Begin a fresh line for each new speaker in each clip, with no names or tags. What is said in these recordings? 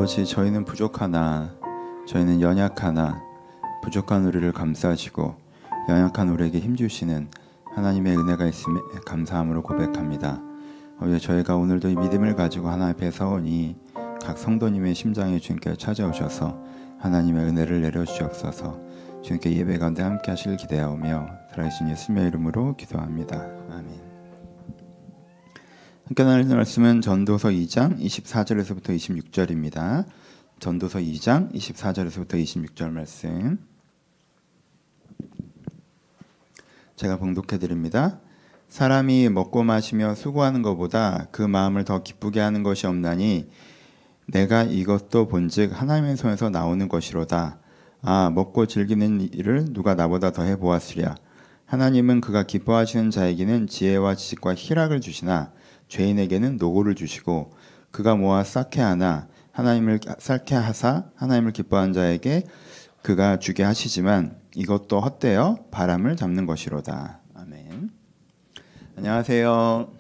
아버지, 저희는 부족하나, 저희는 연약하나 부족한 우리를 감싸시고 연약한 우리에게 힘주시는 하나님의 은혜가 있음에 감사함으로 고백합니다. 저희가 오늘도 이 믿음을 가지고 하나님 앞에 서오니 각 성도님의 심장에 주님께 찾아오셔서 하나님의 은혜를 내려주시옵소서. 주님께 예배 가운데 함께 하시길 기대하오며 살아계신 예수님의 이름으로 기도합니다. 아멘. 함께 나누는 말씀은 전도서 2장 24절에서부터 26절입니다. 전도서 2장 24절에서부터 26절 말씀 제가 봉독해 드립니다. 사람이 먹고 마시며 수고하는 것보다 그 마음을 더 기쁘게 하는 것이 없나니 내가 이것도 본즉 하나님의 손에서 나오는 것이로다. 아, 먹고 즐기는 일을 누가 나보다 더 해보았으랴. 하나님은 그가 기뻐하시는 자에게는 지혜와 지식과 희락을 주시나 죄인에게는 노고를 주시고 그가 모아 쌓게 하나 하나님을 쌓게 하사 하나님을 기뻐하는 자에게 그가 주게 하시지만 이것도 헛되어 바람을 잡는 것이로다. 아멘. 안녕하세요.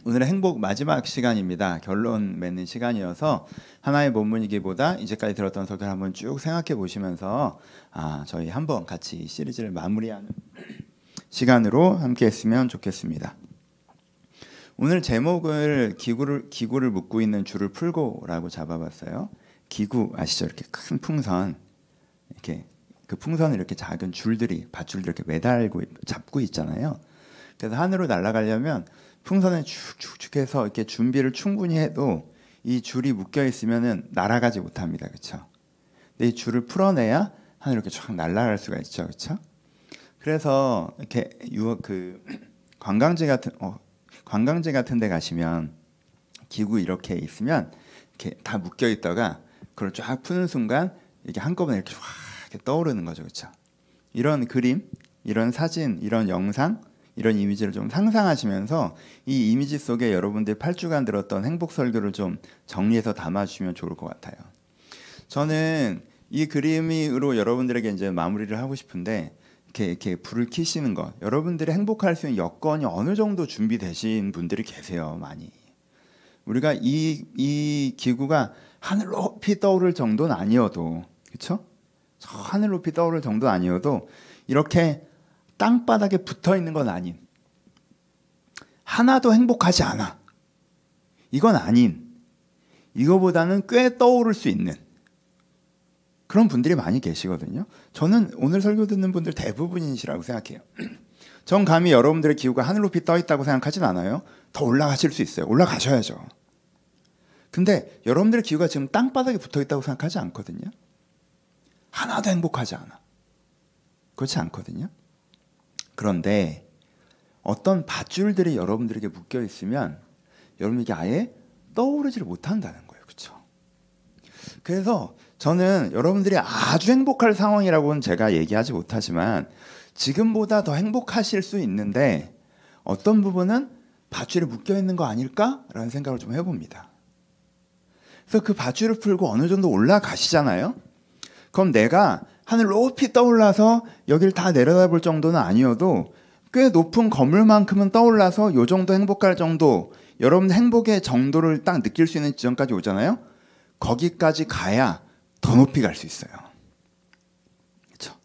오늘은 행복 마지막 시간입니다. 결론 맺는 시간이어서 하나의 본문이기보다 이제까지 들었던 설교를 한번 쭉 생각해 보시면서 저희 한번 같이 이 시리즈를 마무리하는 시간으로 함께 했으면 좋겠습니다. 오늘 제목을 기구를 묶고 있는 줄을 풀고라고 잡아봤어요. 기구 아시죠? 이렇게 큰 풍선, 이렇게 그 풍선을 이렇게 작은 줄들이 밧줄들 이렇게 매달고 잡고 있잖아요. 그래서 하늘로 날아가려면 풍선에 쭉쭉쭉 해서 이렇게 준비를 충분히 해도 이 줄이 묶여 있으면은 날아가지 못합니다. 그렇죠? 근데 이 줄을 풀어내야 하늘로 이렇게 쫙 날아갈 수가 있죠. 그렇죠? 그래서 이렇게 관광지 같은 데 가시면 기구 이렇게 있으면 이렇게 다 묶여 있다가 그걸 쫙 푸는 순간 이게 한꺼번에 이렇게 확 이렇게 떠오르는 거죠. 그렇죠? 이런 그림, 이런 사진, 이런 영상, 이런 이미지를 좀 상상하시면서 이 이미지 속에 여러분들이 8주간 들었던 행복 설교를 좀 정리해서 담아주시면 좋을 것 같아요. 저는 이 그림으로 여러분들에게 이제 마무리를 하고 싶은데 이렇게 불을 켜시는 것, 여러분들이 행복할 수 있는 여건이 어느 정도 준비되신 분들이 계세요. 많이. 우리가 이 기구가 하늘 높이 떠오를 정도는 아니어도, 그렇죠? 저 하늘 높이 떠오를 정도는 아니어도 이렇게 땅바닥에 붙어 있는 건 아닌, 하나도 행복하지 않아, 이건 아닌, 이거보다는 꽤 떠오를 수 있는 그런 분들이 많이 계시거든요. 저는 오늘 설교 듣는 분들 대부분이시라고 생각해요. 전 감히 여러분들의 기구가 하늘 높이 떠 있다고 생각하진 않아요. 더 올라가실 수 있어요. 올라가셔야죠. 근데 여러분들의 기구가 지금 땅바닥에 붙어 있다고 생각하지 않거든요. 하나도 행복하지 않아. 그렇지 않거든요. 그런데 어떤 밧줄들이 여러분들에게 묶여 있으면 여러분에게 아예 떠오르지를 못한다는 거예요. 그렇죠? 그래서 저는 여러분들이 아주 행복할 상황이라고는 제가 얘기하지 못하지만 지금보다 더 행복하실 수 있는데 어떤 부분은 밧줄에 묶여 있는 거 아닐까라는 생각을 좀 해봅니다. 그래서 그 밧줄을 풀고 어느 정도 올라가시잖아요. 그럼 내가 하늘 높이 떠올라서 여기를 다 내려다볼 정도는 아니어도 꽤 높은 건물만큼은 떠올라서 요 정도 행복할 정도, 여러분 행복의 정도를 딱 느낄 수 있는 지점까지 오잖아요. 거기까지 가야 더 높이 갈 수 있어요. 그렇죠?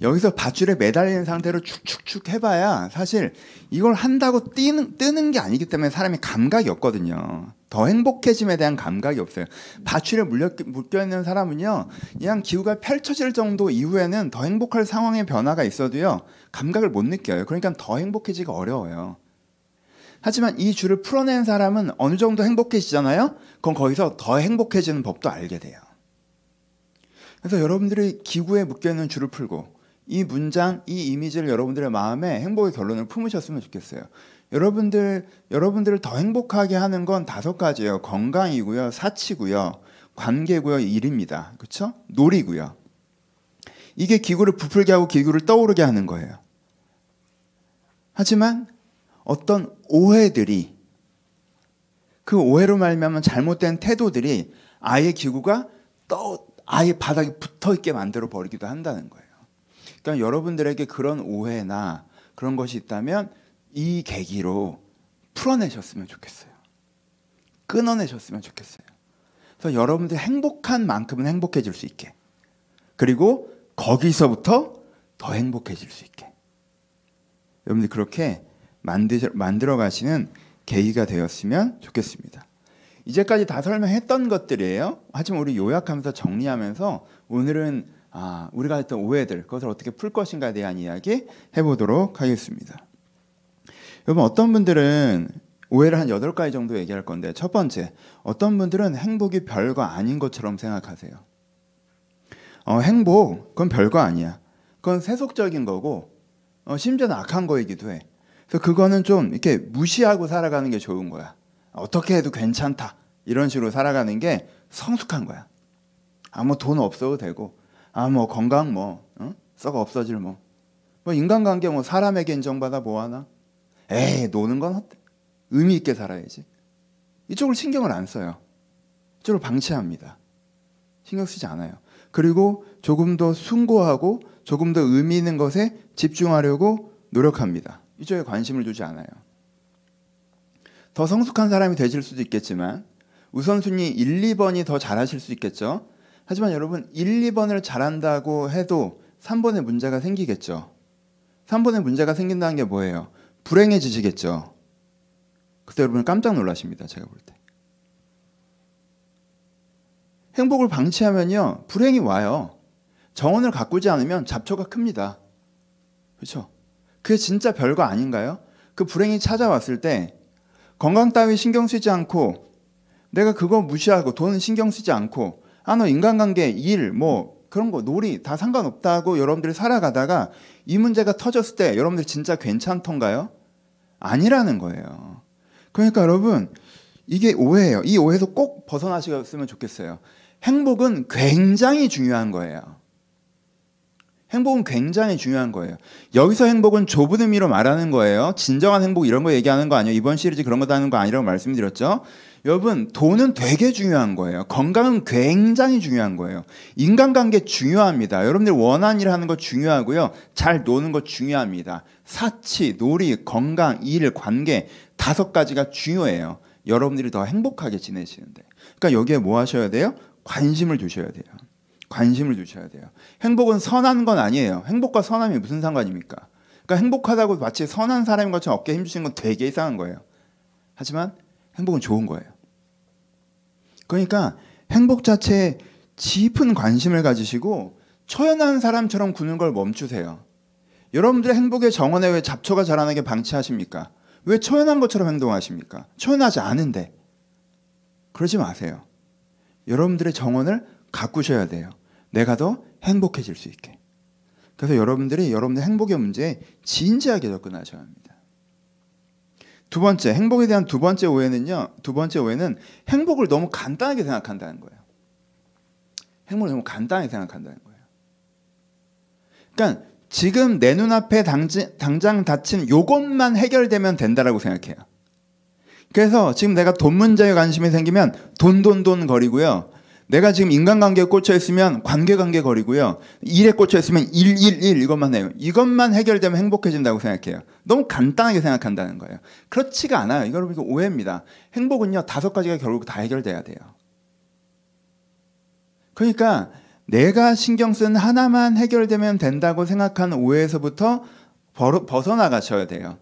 여기서 밧줄에 매달리는 상태로 축축축 해봐야 사실 이걸 한다고 뜨는 게 아니기 때문에 사람이 감각이 없거든요. 더 행복해짐에 대한 감각이 없어요. 밧줄에 묶여있는 사람은요, 그냥 기구가 펼쳐질 정도 이후에는 더 행복할 상황의 변화가 있어도요 감각을 못 느껴요. 그러니까 더 행복해지기가 어려워요. 하지만 이 줄을 풀어낸 사람은 어느 정도 행복해지잖아요. 그럼 거기서 더 행복해지는 법도 알게 돼요. 그래서 여러분들이 기구에 묶여있는 줄을 풀고 이 문장, 이 이미지를 여러분들의 마음에 행복의 결론을 품으셨으면 좋겠어요. 여러분들을 더 행복하게 하는 건 5가지예요. 건강이고요, 사치고요, 관계고요, 일입니다. 그렇죠? 놀이고요. 이게 기구를 부풀게 하고 기구를 떠오르게 하는 거예요. 하지만 어떤 오해들이, 그 오해로 말미암아 잘못된 태도들이 아예 기구가 아예 바닥에 붙어있게 만들어 버리기도 한다는 거예요. 그러니까 여러분들에게 그런 오해나 그런 것이 있다면 이 계기로 풀어내셨으면 좋겠어요. 끊어내셨으면 좋겠어요. 그래서 여러분들이 행복한 만큼은 행복해질 수 있게, 그리고 거기서부터 더 행복해질 수 있게 여러분들이 그렇게 만들어 가시는 계기가 되었으면 좋겠습니다. 이제까지 다 설명했던 것들이에요. 하지만 우리 요약하면서 정리하면서 오늘은 우리가 했던 오해들, 그것을 어떻게 풀 것인가에 대한 이야기 해보도록 하겠습니다. 여러분, 어떤 분들은 오해를 한 8가지 정도 얘기할 건데, 첫 번째, 어떤 분들은 행복이 별거 아닌 것처럼 생각하세요. 행복, 그건 별거 아니야. 그건 세속적인 거고, 심지어는 악한 거이기도 해. 그래서 그거는 좀 이렇게 무시하고 살아가는 게 좋은 거야. 어떻게 해도 괜찮다, 이런 식으로 살아가는 게 성숙한 거야. 뭐 돈 없어도 되고, 뭐 건강 썩어 없어질 뭐 인간관계 사람에게 인정받아 뭐하나? 노는 건 어때? 의미 있게 살아야지. 이쪽을 신경을 안 써요. 이쪽을 방치합니다. 신경 쓰지 않아요. 그리고 조금 더 숭고하고 조금 더 의미 있는 것에 집중하려고 노력합니다. 이쪽에 관심을 두지 않아요. 더 성숙한 사람이 되실 수도 있겠지만 우선순위 1, 2번이 더 잘하실 수 있겠죠. 하지만 여러분, 1, 2번을 잘한다고 해도 3번에 문제가 생기겠죠. 3번에 문제가 생긴다는 게 뭐예요? 불행해지시겠죠. 그때 여러분 깜짝 놀라십니다. 제가 볼 때. 행복을 방치하면요, 불행이 와요. 정원을 가꾸지 않으면 잡초가 큽니다. 그렇죠? 그게 진짜 별거 아닌가요? 그 불행이 찾아왔을 때 건강 따위 신경 쓰지 않고, 내가 그거 무시하고 돈 신경 쓰지 않고, 너 인간관계, 일, 그런 거, 놀이 다 상관없다고 여러분들이 살아가다가 이 문제가 터졌을 때 여러분들 진짜 괜찮던가요? 아니라는 거예요. 그러니까 여러분, 이게 오해예요. 이 오해에서 꼭 벗어나셨으면 좋겠어요. 행복은 굉장히 중요한 거예요. 행복은 굉장히 중요한 거예요. 여기서 행복은 좁은 의미로 말하는 거예요. 진정한 행복 이런 거 얘기하는 거 아니에요. 이번 시리즈 그런 거 하는 거 아니라고 말씀드렸죠. 여러분, 돈은 되게 중요한 거예요. 건강은 굉장히 중요한 거예요. 인간관계 중요합니다. 여러분들 원하는 일 하는 거 중요하고요. 잘 노는 거 중요합니다. 사치, 놀이, 건강, 일, 관계 5가지가 중요해요. 여러분들이 더 행복하게 지내시는데. 그러니까 여기에 뭐 하셔야 돼요? 관심을 두셔야 돼요. 관심을 두셔야 돼요. 행복은 선한 건 아니에요. 행복과 선함이 무슨 상관입니까? 그러니까 행복하다고 마치 선한 사람인 것처럼 어깨에 힘주시는 건 되게 이상한 거예요. 하지만 행복은 좋은 거예요. 그러니까 행복 자체에 깊은 관심을 가지시고 초연한 사람처럼 구는 걸 멈추세요. 여러분들의 행복의 정원에 왜 잡초가 자라나게 방치하십니까? 왜 초연한 것처럼 행동하십니까? 초연하지 않은데. 그러지 마세요. 여러분들의 정원을 가꾸셔야 돼요. 내가 더 행복해질 수 있게. 그래서 여러분들이 여러분의 행복의 문제에 진지하게 접근하셔야 합니다. 두 번째, 행복에 대한 두 번째 오해는 행복을 너무 간단하게 생각한다는 거예요. 행복을 너무 간단하게 생각한다는 거예요. 그러니까 지금 내 눈앞에 당장 닥친 요것만 해결되면 된다라고 생각해요. 그래서 지금 내가 돈 문제에 관심이 생기면 돈 거리고요. 내가 지금 인간관계에 꽂혀 있으면 관계 거리고요. 일에 꽂혀 있으면 일 이것만 해요. 이것만 해결되면 행복해진다고 생각해요. 너무 간단하게 생각한다는 거예요. 그렇지가 않아요. 이거 오해입니다. 행복은요, 5가지가 결국 다 해결돼야 돼요. 그러니까 내가 신경 쓴 하나만 해결되면 된다고 생각하는 오해에서부터 벗어나가셔야 돼요.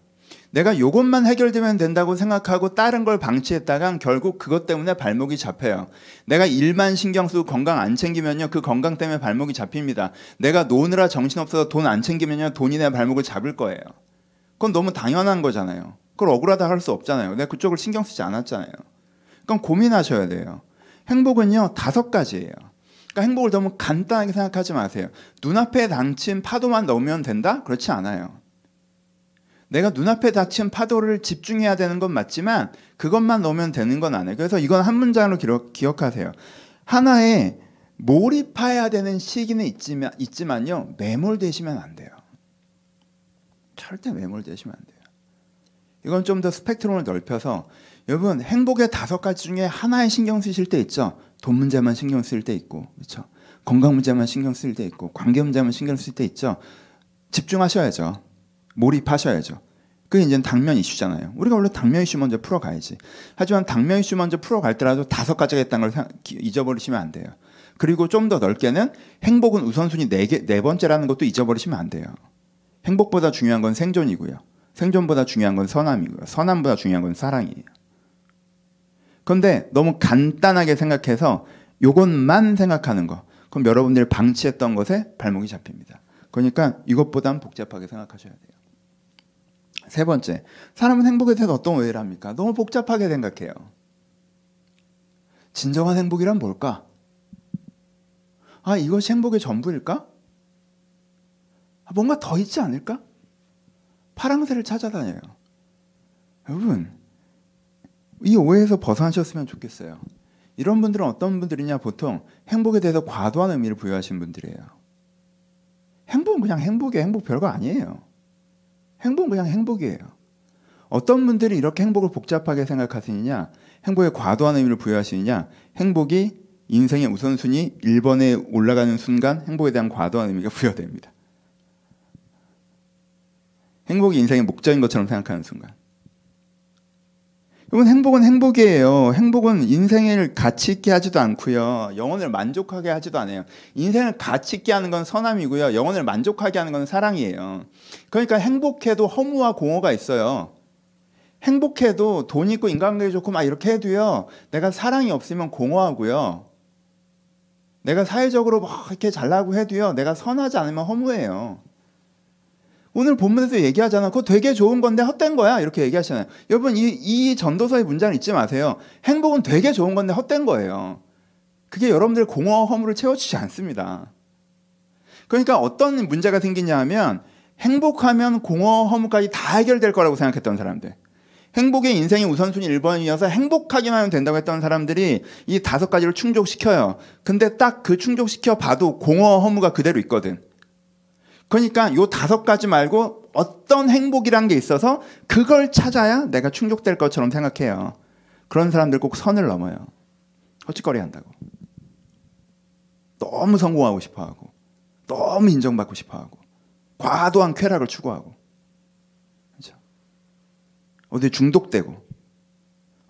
내가 요것만 해결되면 된다고 생각하고 다른 걸 방치했다간 결국 그것 때문에 발목이 잡혀요. 내가 일만 신경 쓰고 건강 안 챙기면요, 그 건강 때문에 발목이 잡힙니다. 내가 노느라 정신없어서 돈 안 챙기면요, 돈이 내 발목을 잡을 거예요. 그건 너무 당연한 거잖아요. 그걸 억울하다 할 수 없잖아요. 내가 그쪽을 신경 쓰지 않았잖아요. 그럼 고민하셔야 돼요. 행복은요, 5가지예요. 그러니까 행복을 너무 간단하게 생각하지 마세요. 눈앞에 닥친 파도만 넣으면 된다? 그렇지 않아요. 내가 눈앞에 닥친 파도를 집중해야 되는 건 맞지만 그것만 넣으면 되는 건 아니에요. 그래서 이건 한 문장으로 기억하세요. 하나에 몰입해야 되는 시기는 있지만요, 매몰되시면 안 돼요. 절대 매몰되시면 안 돼요. 이건 좀 더 스펙트럼을 넓혀서, 여러분, 행복의 5가지 중에 하나에 신경 쓰실 때 있죠. 돈 문제만 신경 쓸 때 있고, 그렇죠? 건강 문제만 신경 쓸 때 있고, 관계 문제만 신경 쓸 때 있죠. 집중하셔야죠. 몰입하셔야죠. 그게 이제 당면 이슈잖아요. 우리가 원래 당면 이슈 먼저 풀어가야지. 하지만 당면 이슈 먼저 풀어갈 때라도 5가지가 있다는 걸 잊어버리시면 안 돼요. 그리고 좀 더 넓게는 행복은 우선순위 네 번째라는 것도 잊어버리시면 안 돼요. 행복보다 중요한 건 생존이고요. 생존보다 중요한 건 선함이고요. 선함보다 중요한 건 사랑이에요. 그런데 너무 간단하게 생각해서 이것만 생각하는 거, 그럼 여러분들이 방치했던 것에 발목이 잡힙니다. 그러니까 이것보단 복잡하게 생각하셔야 돼요. 세 번째, 사람은 행복에 대해서 어떤 오해를 합니까? 너무 복잡하게 생각해요. 진정한 행복이란 뭘까? 아, 이것이 행복의 전부일까? 뭔가 더 있지 않을까? 파랑새를 찾아다녀요. 여러분, 이 오해에서 벗어나셨으면 좋겠어요. 이런 분들은 어떤 분들이냐? 보통 행복에 대해서 과도한 의미를 부여하신 분들이에요. 행복은 그냥 행복이에요. 행복 별거 아니에요. 행복은 그냥 행복이에요. 어떤 분들이 이렇게 행복을 복잡하게 생각하시느냐? 행복에 과도한 의미를 부여하시느냐? 행복이 인생의 우선순위 1번에 올라가는 순간 행복에 대한 과도한 의미가 부여됩니다. 행복이 인생의 목적인 것처럼 생각하는 순간. 여러분, 행복은 행복이에요. 행복은 인생을 가치 있게 하지도 않고요. 영혼을 만족하게 하지도 않아요. 인생을 가치 있게 하는 건 선함이고요. 영혼을 만족하게 하는 건 사랑이에요. 그러니까 행복해도 허무와 공허가 있어요. 행복해도 돈 있고 인간관계 좋고 막 이렇게 해도요. 내가 사랑이 없으면 공허하고요. 내가 사회적으로 막 이렇게 잘나고 해도요. 내가 선하지 않으면 허무해요. 오늘 본문에서 얘기하잖아. 그거 되게 좋은 건데 헛된 거야. 이렇게 얘기하시잖아요. 여러분, 이 전도서의 문장을 잊지 마세요. 행복은 되게 좋은 건데 헛된 거예요. 그게 여러분들의 공허와 허무를 채워주지 않습니다. 그러니까 어떤 문제가 생기냐 하면 행복하면 공허와 허무까지 다 해결될 거라고 생각했던 사람들. 행복의 인생의 우선순위 1번이어서 행복하기만 하면 된다고 했던 사람들이 이 5가지를 충족시켜요. 근데 딱 그 충족시켜 봐도 공허와 허무가 그대로 있거든. 그러니까 이 5가지 말고 어떤 행복이란 게 있어서 그걸 찾아야 내가 충족될 것처럼 생각해요. 그런 사람들 꼭 선을 넘어요. 헛짓거리 한다고. 너무 성공하고 싶어하고 너무 인정받고 싶어하고 과도한 쾌락을 추구하고, 그렇죠? 어디 중독되고.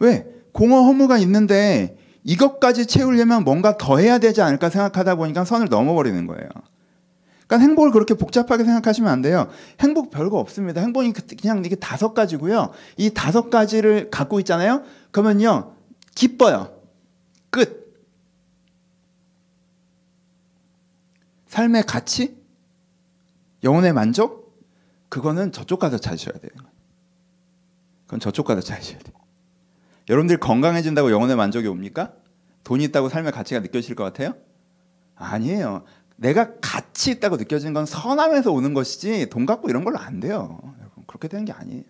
왜? 공허 허무가 있는데 이것까지 채우려면 뭔가 더 해야 되지 않을까 생각하다 보니까 선을 넘어버리는 거예요. 그러니까 행복을 그렇게 복잡하게 생각하시면 안 돼요. 행복 별거 없습니다. 행복이 그냥 이게 5가지고요. 이 5가지를 갖고 있잖아요. 그러면요, 기뻐요. 끝. 삶의 가치, 영혼의 만족, 그거는 저쪽 가서 찾으셔야 돼요. 그건 저쪽 가서 찾으셔야 돼요. 여러분들이 건강해진다고 영혼의 만족이 옵니까? 돈이 있다고 삶의 가치가 느껴질 것 같아요? 아니에요. 내가 가치 있다고 느껴지는 건 선함에서 오는 것이지 돈 갖고 이런 걸로 안 돼요. 그렇게 되는 게 아니에요.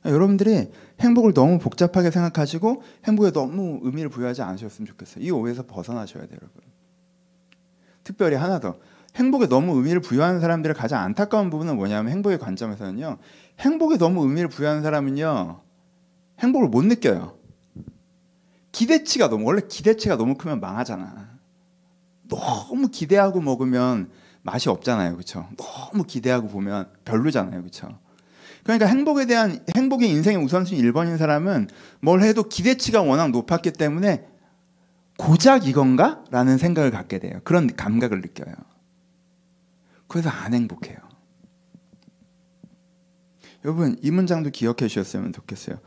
여러분들이 행복을 너무 복잡하게 생각하시고 행복에 너무 의미를 부여하지 않으셨으면 좋겠어요. 이 오해에서 벗어나셔야 돼요, 여러분. 특별히 하나 더. 행복에 너무 의미를 부여하는 사람들의 가장 안타까운 부분은 뭐냐면, 행복의 관점에서는요, 행복에 너무 의미를 부여하는 사람은요, 행복을 못 느껴요. 원래 기대치가 너무 크면 망하잖아. 너무 기대하고 먹으면 맛이 없잖아요. 그렇죠? 너무 기대하고 보면 별로잖아요. 그렇죠? 그러니까 행복이 인생의 우선순위 1번인 사람은 뭘 해도 기대치가 워낙 높았기 때문에 고작 이건가? 라는 생각을 갖게 돼요. 그런 감각을 느껴요. 그래서 안 행복해요. 여러분, 이 문장도 기억해 주셨으면 좋겠어요.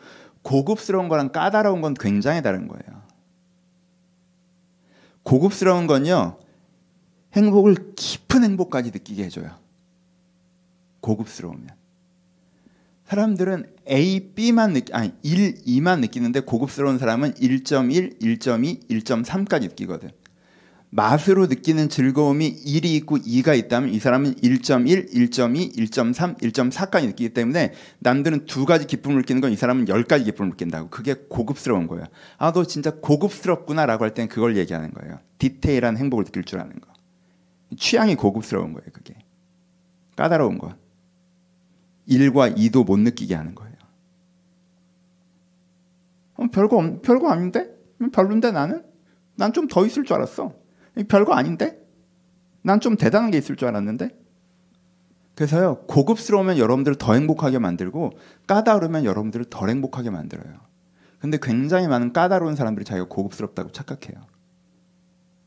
고급스러운 거랑 까다로운 건 굉장히 다른 거예요. 고급스러운 건요, 행복을 깊은 행복까지 느끼게 해줘요. 고급스러우면. 사람들은 A, B만 1, 2만 느끼는데 고급스러운 사람은 1.1, 1.2, 1.3까지 느끼거든. 맛으로 느끼는 즐거움이 1이 있고 2가 있다면 이 사람은 1.1, 1.2, 1.3, 1.4까지 느끼기 때문에 남들은 2가지 기쁨을 느끼는 건 이 사람은 10가지 기쁨을 느낀다고. 그게 고급스러운 거예요. 아, 너 진짜 고급스럽구나 라고 할 때는 그걸 얘기하는 거예요. 디테일한 행복을 느낄 줄 아는 거. 취향이 고급스러운 거예요. 그게. 까다로운 거. 1과 2도 못 느끼게 하는 거예요. 별거 아닌데? 별론데 나는? 난 좀 더 있을 줄 알았어. 별거 아닌데? 난 좀 대단한 게 있을 줄 알았는데? 그래서요, 고급스러우면 여러분들을 더 행복하게 만들고 까다로우면 여러분들을 덜 행복하게 만들어요. 근데 굉장히 많은 까다로운 사람들이 자기가 고급스럽다고 착각해요.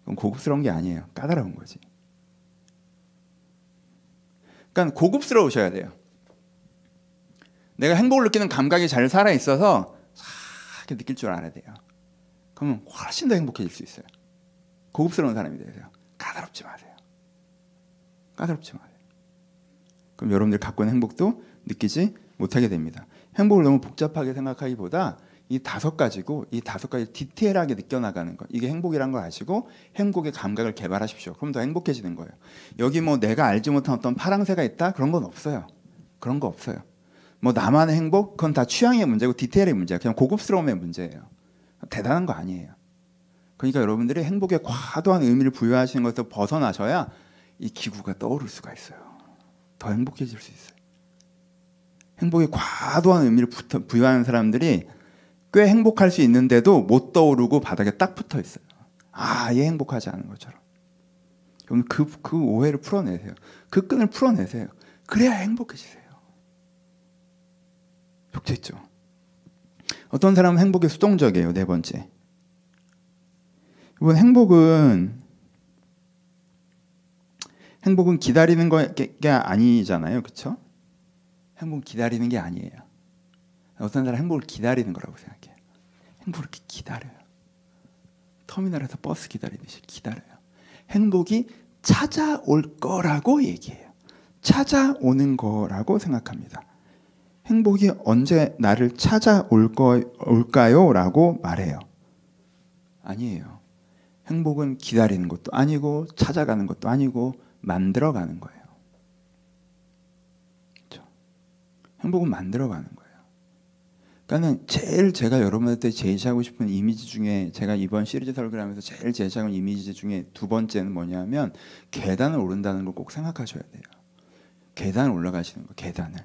그건 고급스러운 게 아니에요. 까다로운 거지. 그러니까 고급스러우셔야 돼요. 내가 행복을 느끼는 감각이 잘 살아있어서 이렇게 느낄 줄 알아야 돼요. 그러면 훨씬 더 행복해질 수 있어요. 고급스러운 사람이 되세요. 까다롭지 마세요. 까다롭지 마세요. 그럼 여러분들이 갖고 있는 행복도 느끼지 못하게 됩니다. 행복을 너무 복잡하게 생각하기보다 이 5가지고 이 5가지 디테일하게 느껴나가는 것, 이게 행복이란 걸 아시고 행복의 감각을 개발하십시오. 그럼 더 행복해지는 거예요. 여기 뭐 내가 알지 못한 어떤 파랑새가 있다? 그런 건 없어요. 그런 거 없어요. 뭐 나만의 행복? 그건 다 취향의 문제고 디테일의 문제야. 그냥 고급스러움의 문제예요. 대단한 거 아니에요. 그러니까 여러분들이 행복에 과도한 의미를 부여하시는 것에서 벗어나셔야 이 기구가 떠오를 수가 있어요. 더 행복해질 수 있어요. 행복에 과도한 의미를 부여하는 사람들이 꽤 행복할 수 있는데도 못 떠오르고 바닥에 딱 붙어 있어요. 얘 행복하지 않은 것처럼. 그럼 그 오해를 풀어내세요. 그 끈을 풀어내세요. 그래야 행복해지세요. 좋겠죠. 어떤 사람은 행복에 수동적이에요. 4번째. 이번 행복은 기다리는 게 아니잖아요. 그렇죠? 행복은 기다리는 게 아니에요. 어떤 사람은 행복을 기다리는 거라고 생각해요. 행복을 이렇게 기다려요. 터미널에서 버스 기다리듯이 기다려요. 행복이 찾아올 거라고 얘기해요. 찾아오는 거라고 생각합니다. 행복이 언제 나를 찾아올까요? 라고 말해요. 아니에요. 행복은 기다리는 것도 아니고 찾아가는 것도 아니고 만들어가는 거예요. 그렇죠? 행복은 만들어가는 거예요. 그러니까 제가 여러분한테 제시하고 싶은 이미지 중에, 제가 이번 시리즈 설교를 하면서 제일 제시하는 이미지 중에 2번째는 뭐냐면 계단을 오른다는 걸 꼭 생각하셔야 돼요. 계단을 올라가시는 거. 계단을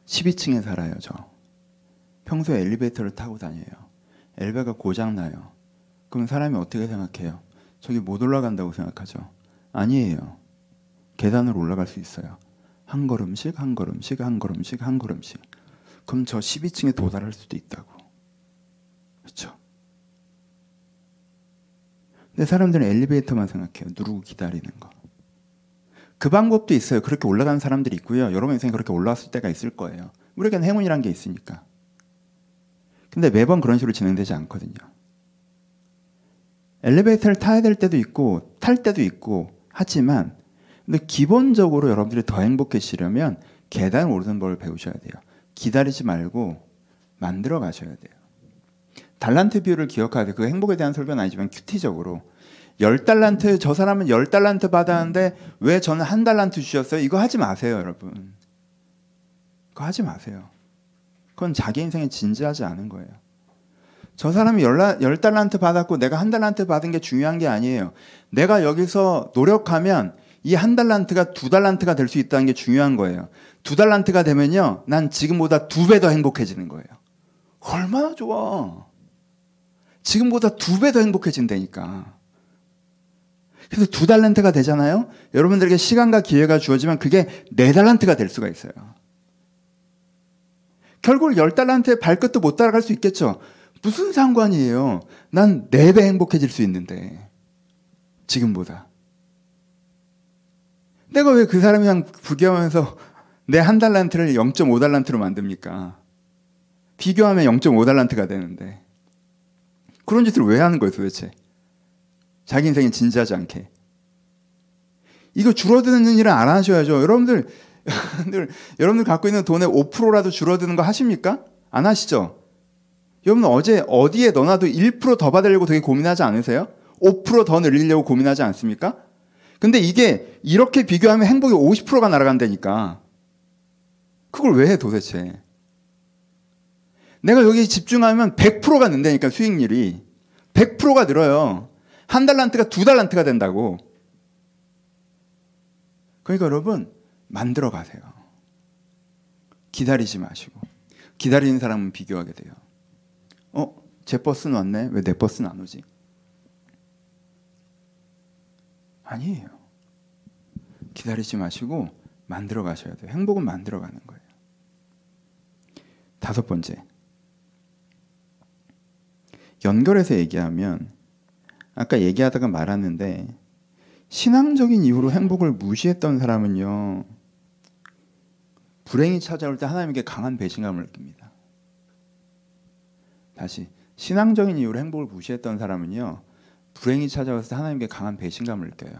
12층에 살아요. 저 평소에 엘리베이터를 타고 다녀요. 엘베가 고장나요. 그럼 사람이 어떻게 생각해요? 저기 못 올라간다고 생각하죠. 아니에요. 계단을 올라갈 수 있어요. 한 걸음씩. 그럼 저 12층에 도달할 수도 있다고. 그렇죠? 근데 사람들은 엘리베이터만 생각해요. 누르고 기다리는 거. 그 방법도 있어요. 그렇게 올라가는 사람들이 있고요. 여러분 인생에 그렇게 올라왔을 때가 있을 거예요. 우리에게는 행운이란 게 있으니까. 근데 매번 그런 식으로 진행되지 않거든요. 엘리베이터를 타야 될 때도 있고 탈 때도 있고 하지만, 근데 기본적으로 여러분들이 더 행복해지려면 계단 오르는 법을 배우셔야 돼요. 기다리지 말고 만들어 가셔야 돼요. 달란트 비율을 기억하세요. 그 행복에 대한 설교는 아니지만 큐티적으로 10달란트, 저 사람은 10달란트 받았는데 왜 저는 1달란트 주셨어요? 이거 하지 마세요, 여러분. 그거 하지 마세요. 그건 자기 인생에 진지하지 않은 거예요. 저 사람이 10달란트 받았고 내가 1달란트 받은 게 중요한 게 아니에요. 내가 여기서 노력하면 이 1달란트가 2달란트가 될 수 있다는 게 중요한 거예요. 2달란트가 되면요, 난 지금보다 2배 더 행복해지는 거예요. 얼마나 좋아. 지금보다 2배 더 행복해진다니까. 그래서 2달란트가 되잖아요. 여러분들에게 시간과 기회가 주어지면 그게 4달란트가 될 수가 있어요. 결국 10달란트의 발끝도 못 따라갈 수 있겠죠. 무슨 상관이에요. 난 4배 행복해질 수 있는데, 지금보다. 내가 왜 그 사람이랑 비교하면서 내 1달란트를 0.5달란트로 만듭니까? 비교하면 0.5달란트가 되는데. 그런 짓을 왜 하는 거예요, 도대체? 자기 인생에 진지하지 않게. 이거 줄어드는 일은 안 하셔야죠. 여러분들 갖고 있는 돈의 5%라도 줄어드는 거 하십니까? 안 하시죠? 여러분 어제 어디에 넣어놔도 1% 더 받으려고 되게 고민하지 않으세요? 5% 더 늘리려고 고민하지 않습니까? 근데 이게 이렇게 비교하면 행복이 50%가 날아간다니까. 그걸 왜 해 도대체? 내가 여기 집중하면 100%가 는다니까. 수익률이 100%가 늘어요. 1달란트가 2달란트가 된다고. 그러니까 여러분 만들어 가세요. 기다리지 마시고. 기다리는 사람은 비교하게 돼요. 제 버스는 왔네. 왜 내 버스는 안 오지? 아니에요. 기다리지 마시고 만들어 가셔야 돼요. 행복은 만들어 가는 거예요. 5번째, 연결해서 얘기하면 아까 얘기하다가 말았는데 신앙적인 이유로 행복을 무시했던 사람은요, 불행이 찾아올 때 하나님께 강한 배신감을 느낍니다. 다시, 신앙적인 이유로 행복을 무시했던 사람은요, 불행이 찾아왔을 때 하나님께 강한 배신감을 느껴요.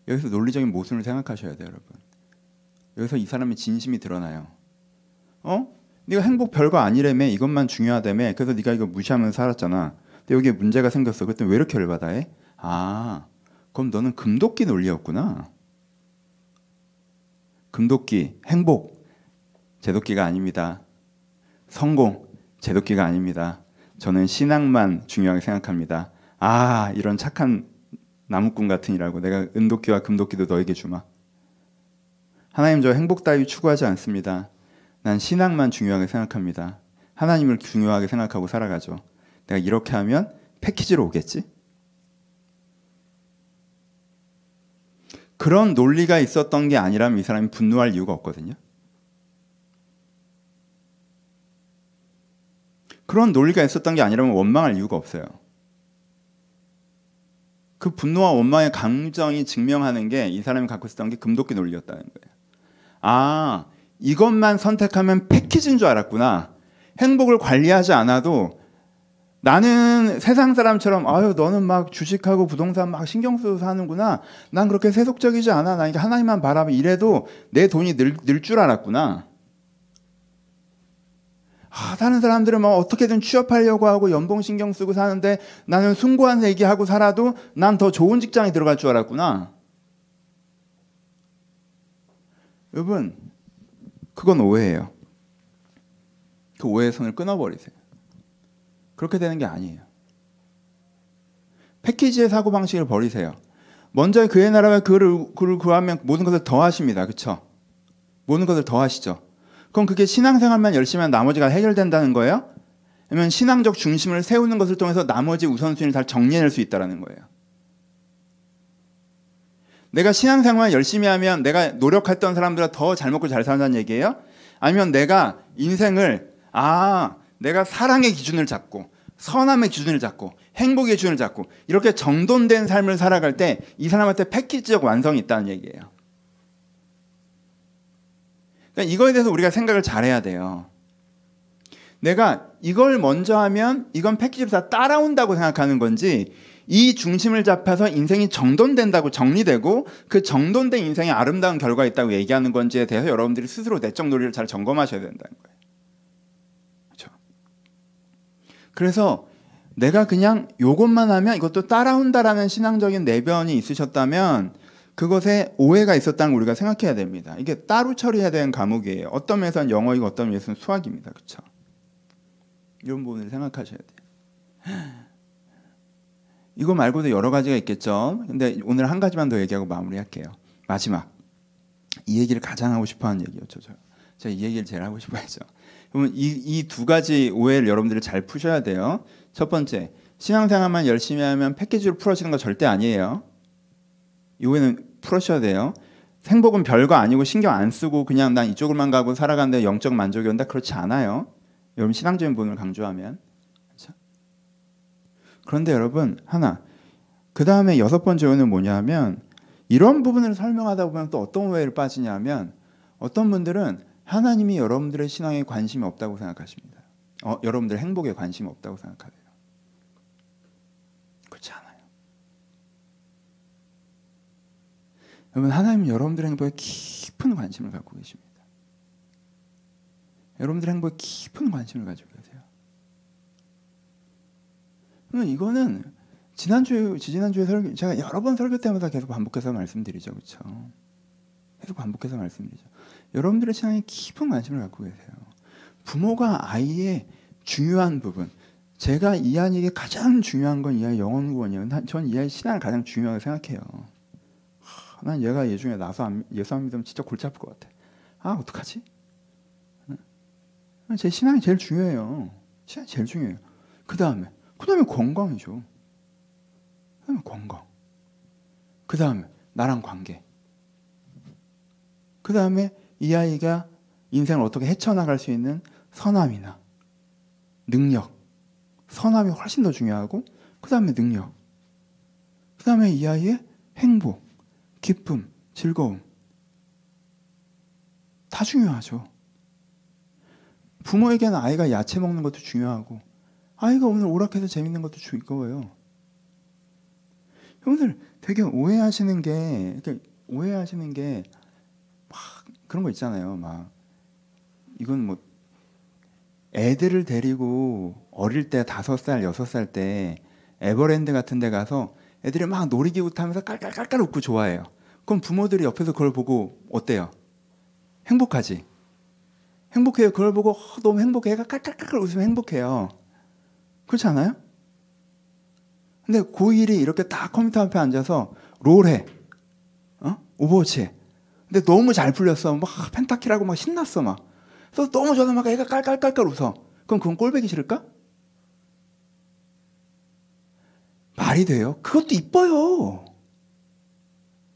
여기서 논리적인 모순을 생각하셔야 돼요, 여러분. 여기서 이 사람의 진심이 드러나요. 네가 행복 별거 아니라며, 이것만 중요하다며, 그래서 네가 이거 무시하면서 살았잖아. 근데 여기에 문제가 생겼어. 그랬더니 왜 이렇게 열받아 해? 아, 그럼 너는 금도끼 논리였구나. 금도끼, 행복, 제도끼가 아닙니다. 성공, 제도끼가 아닙니다. 저는 신앙만 중요하게 생각합니다. 아, 이런 착한 나무꾼 같으니라고 내가 은도끼와 금도끼도 너에게 주마. 하나님, 저 행복 따위 추구하지 않습니다. 난 신앙만 중요하게 생각합니다. 하나님을 중요하게 생각하고 살아가죠. 내가 이렇게 하면 패키지로 오겠지? 그런 논리가 있었던 게 아니라면 이 사람이 분노할 이유가 없거든요. 그런 논리가 있었던 게 아니라면 원망할 이유가 없어요. 그 분노와 원망의 감정이 증명하는 게 이 사람이 갖고 있었던 게 금도끼 논리였다는 거예요. 아, 이것만 선택하면 패키지인 줄 알았구나. 행복을 관리하지 않아도 나는 세상 사람처럼 아유 너는 막 주식하고 부동산 막 신경 써서 사는구나. 난 그렇게 세속적이지 않아. 나 하나님만 바라면 이래도 내 돈이 늘 줄 알았구나. 다른 사람들은 뭐 어떻게든 취업하려고 하고 연봉 신경 쓰고 사는데 나는 숭고한 얘기하고 살아도 난 더 좋은 직장에 들어갈 줄 알았구나. 여러분, 그건 오해예요. 그 오해의 선을 끊어버리세요. 그렇게 되는 게 아니에요. 패키지의 사고방식을 버리세요. 먼저 그의 나라와 그를 구하면 모든 것을 더하십니다. 그렇죠? 모든 것을 더하시죠. 그럼 그게 신앙생활만 열심히 하면 나머지가 해결된다는 거예요? 아니면 신앙적 중심을 세우는 것을 통해서 나머지 우선순위를 다 정리해낼 수 있다는 거예요? 내가 신앙생활 열심히 하면 내가 노력했던 사람들보다 더 잘 먹고 잘 산다는 얘기예요? 아니면 내가 인생을 내가 사랑의 기준을 잡고 선함의 기준을 잡고 행복의 기준을 잡고 이렇게 정돈된 삶을 살아갈 때 이 사람한테 패키지적 완성이 있다는 얘기예요. 그러니까 이거에 대해서 우리가 생각을 잘해야 돼요. 내가 이걸 먼저 하면 이건 패키지로 다 따라온다고 생각하는 건지 이 중심을 잡아서 인생이 정돈된다고 정리되고 그 정돈된 인생에 아름다운 결과가 있다고 얘기하는 건지에 대해서 여러분들이 스스로 내적 논리를 잘 점검하셔야 된다는 거예요. 그렇죠? 그래서 내가 그냥 이것만 하면 이것도 따라온다라는 신앙적인 내변이 있으셨다면 그것에 오해가 있었다는 걸 우리가 생각해야 됩니다. 이게 따로 처리해야 되는 과목이에요. 어떤 면에서는 영어이고 어떤 면에서는 수학입니다. 그렇죠? 이런 부분을 생각하셔야 돼요. 이거 말고도 여러 가지가 있겠죠. 근데 오늘 한 가지만 더 얘기하고 마무리할게요. 마지막. 이 얘기를 가장 하고 싶어하는 얘기였죠. 제가 이 얘기를 제일 하고 싶어했죠. 그러면 이 두 가지 오해를 여러분들이 잘 푸셔야 돼요. 첫 번째, 신앙생활만 열심히 하면 패키지로 풀어지는 거 절대 아니에요. 이 오해는 풀으셔야 돼요. 행복은 별거 아니고 신경 안 쓰고 그냥 난 이쪽으로만 가고 살아가는데 영적 만족이 온다. 그렇지 않아요. 여러분 신앙적인 부분을 강조하면. 그렇죠? 그런데 여러분 하나, 그 다음에 6번째 오해는 뭐냐면 이런 부분을 설명하다 보면 또 어떤 오해를 빠지냐면 어떤 분들은 하나님이 여러분들의 신앙에 관심이 없다고 생각하십니다. 여러분들의 행복에 관심이 없다고 생각하세요. 그렇지 않아요. 여러분 하나님은 여러분들의 행복에 깊은 관심을 갖고 계십니다. 여러분들의 행복에 깊은 관심을 가지고 계세요. 그러면 이거는 지난주에 설교, 제가 여러 번 설교 때마다 계속 반복해서 말씀드리죠. 그렇죠? 계속 반복해서 말씀드리죠. 여러분들의 신앙에 깊은 관심을 갖고 계세요. 부모가 아이의 중요한 부분, 제가 이 아이에게 가장 중요한 건 이 아이 영혼 구원이에요. 전 이 아이 신앙을 가장 중요하게 생각해요. 난 얘가 얘 중에 나서 예수 안 믿으면 진짜 골치 아플 것 같아. 어떡하지? 제 신앙이 제일 중요해요. 신앙이 제일 중요해요. 그 다음에 건강이죠. 그 다음에 건강. 그 다음에 나랑 관계. 그 다음에 이 아이가 인생을 어떻게 헤쳐나갈 수 있는 선함이나 능력. 선함이 훨씬 더 중요하고 그 다음에 능력. 그 다음에 이 아이의 행복, 기쁨, 즐거움. 다 중요하죠. 부모에게는 아이가 야채 먹는 것도 중요하고 아이가 오늘 오락해서 재밌는 것도 중요해요. 형들 되게 오해하시는 게 막 그런 거 있잖아요. 막 이건 뭐 애들을 데리고 어릴 때 5살, 6살 때 에버랜드 같은 데 가서 애들이 막 놀이기구 타면서 깔깔깔깔 웃고 좋아해요. 그럼 부모들이 옆에서 그걸 보고 어때요? 행복하지? 행복해요. 그걸 보고 너무 행복해. 애가 깔깔깔깔 웃으면 행복해요. 그렇지 않아요? 근데 고1이 이렇게 딱 컴퓨터 앞에 앉아서 롤해. 오버워치해. 근데 너무 잘 풀렸어. 막 펜타킬하고 막 신났어. 막. 그래서 너무 좋아서 막 애가 깔깔깔깔 웃어. 그럼 그건 꼴보기 싫을까? 말이 돼요? 그것도 이뻐요.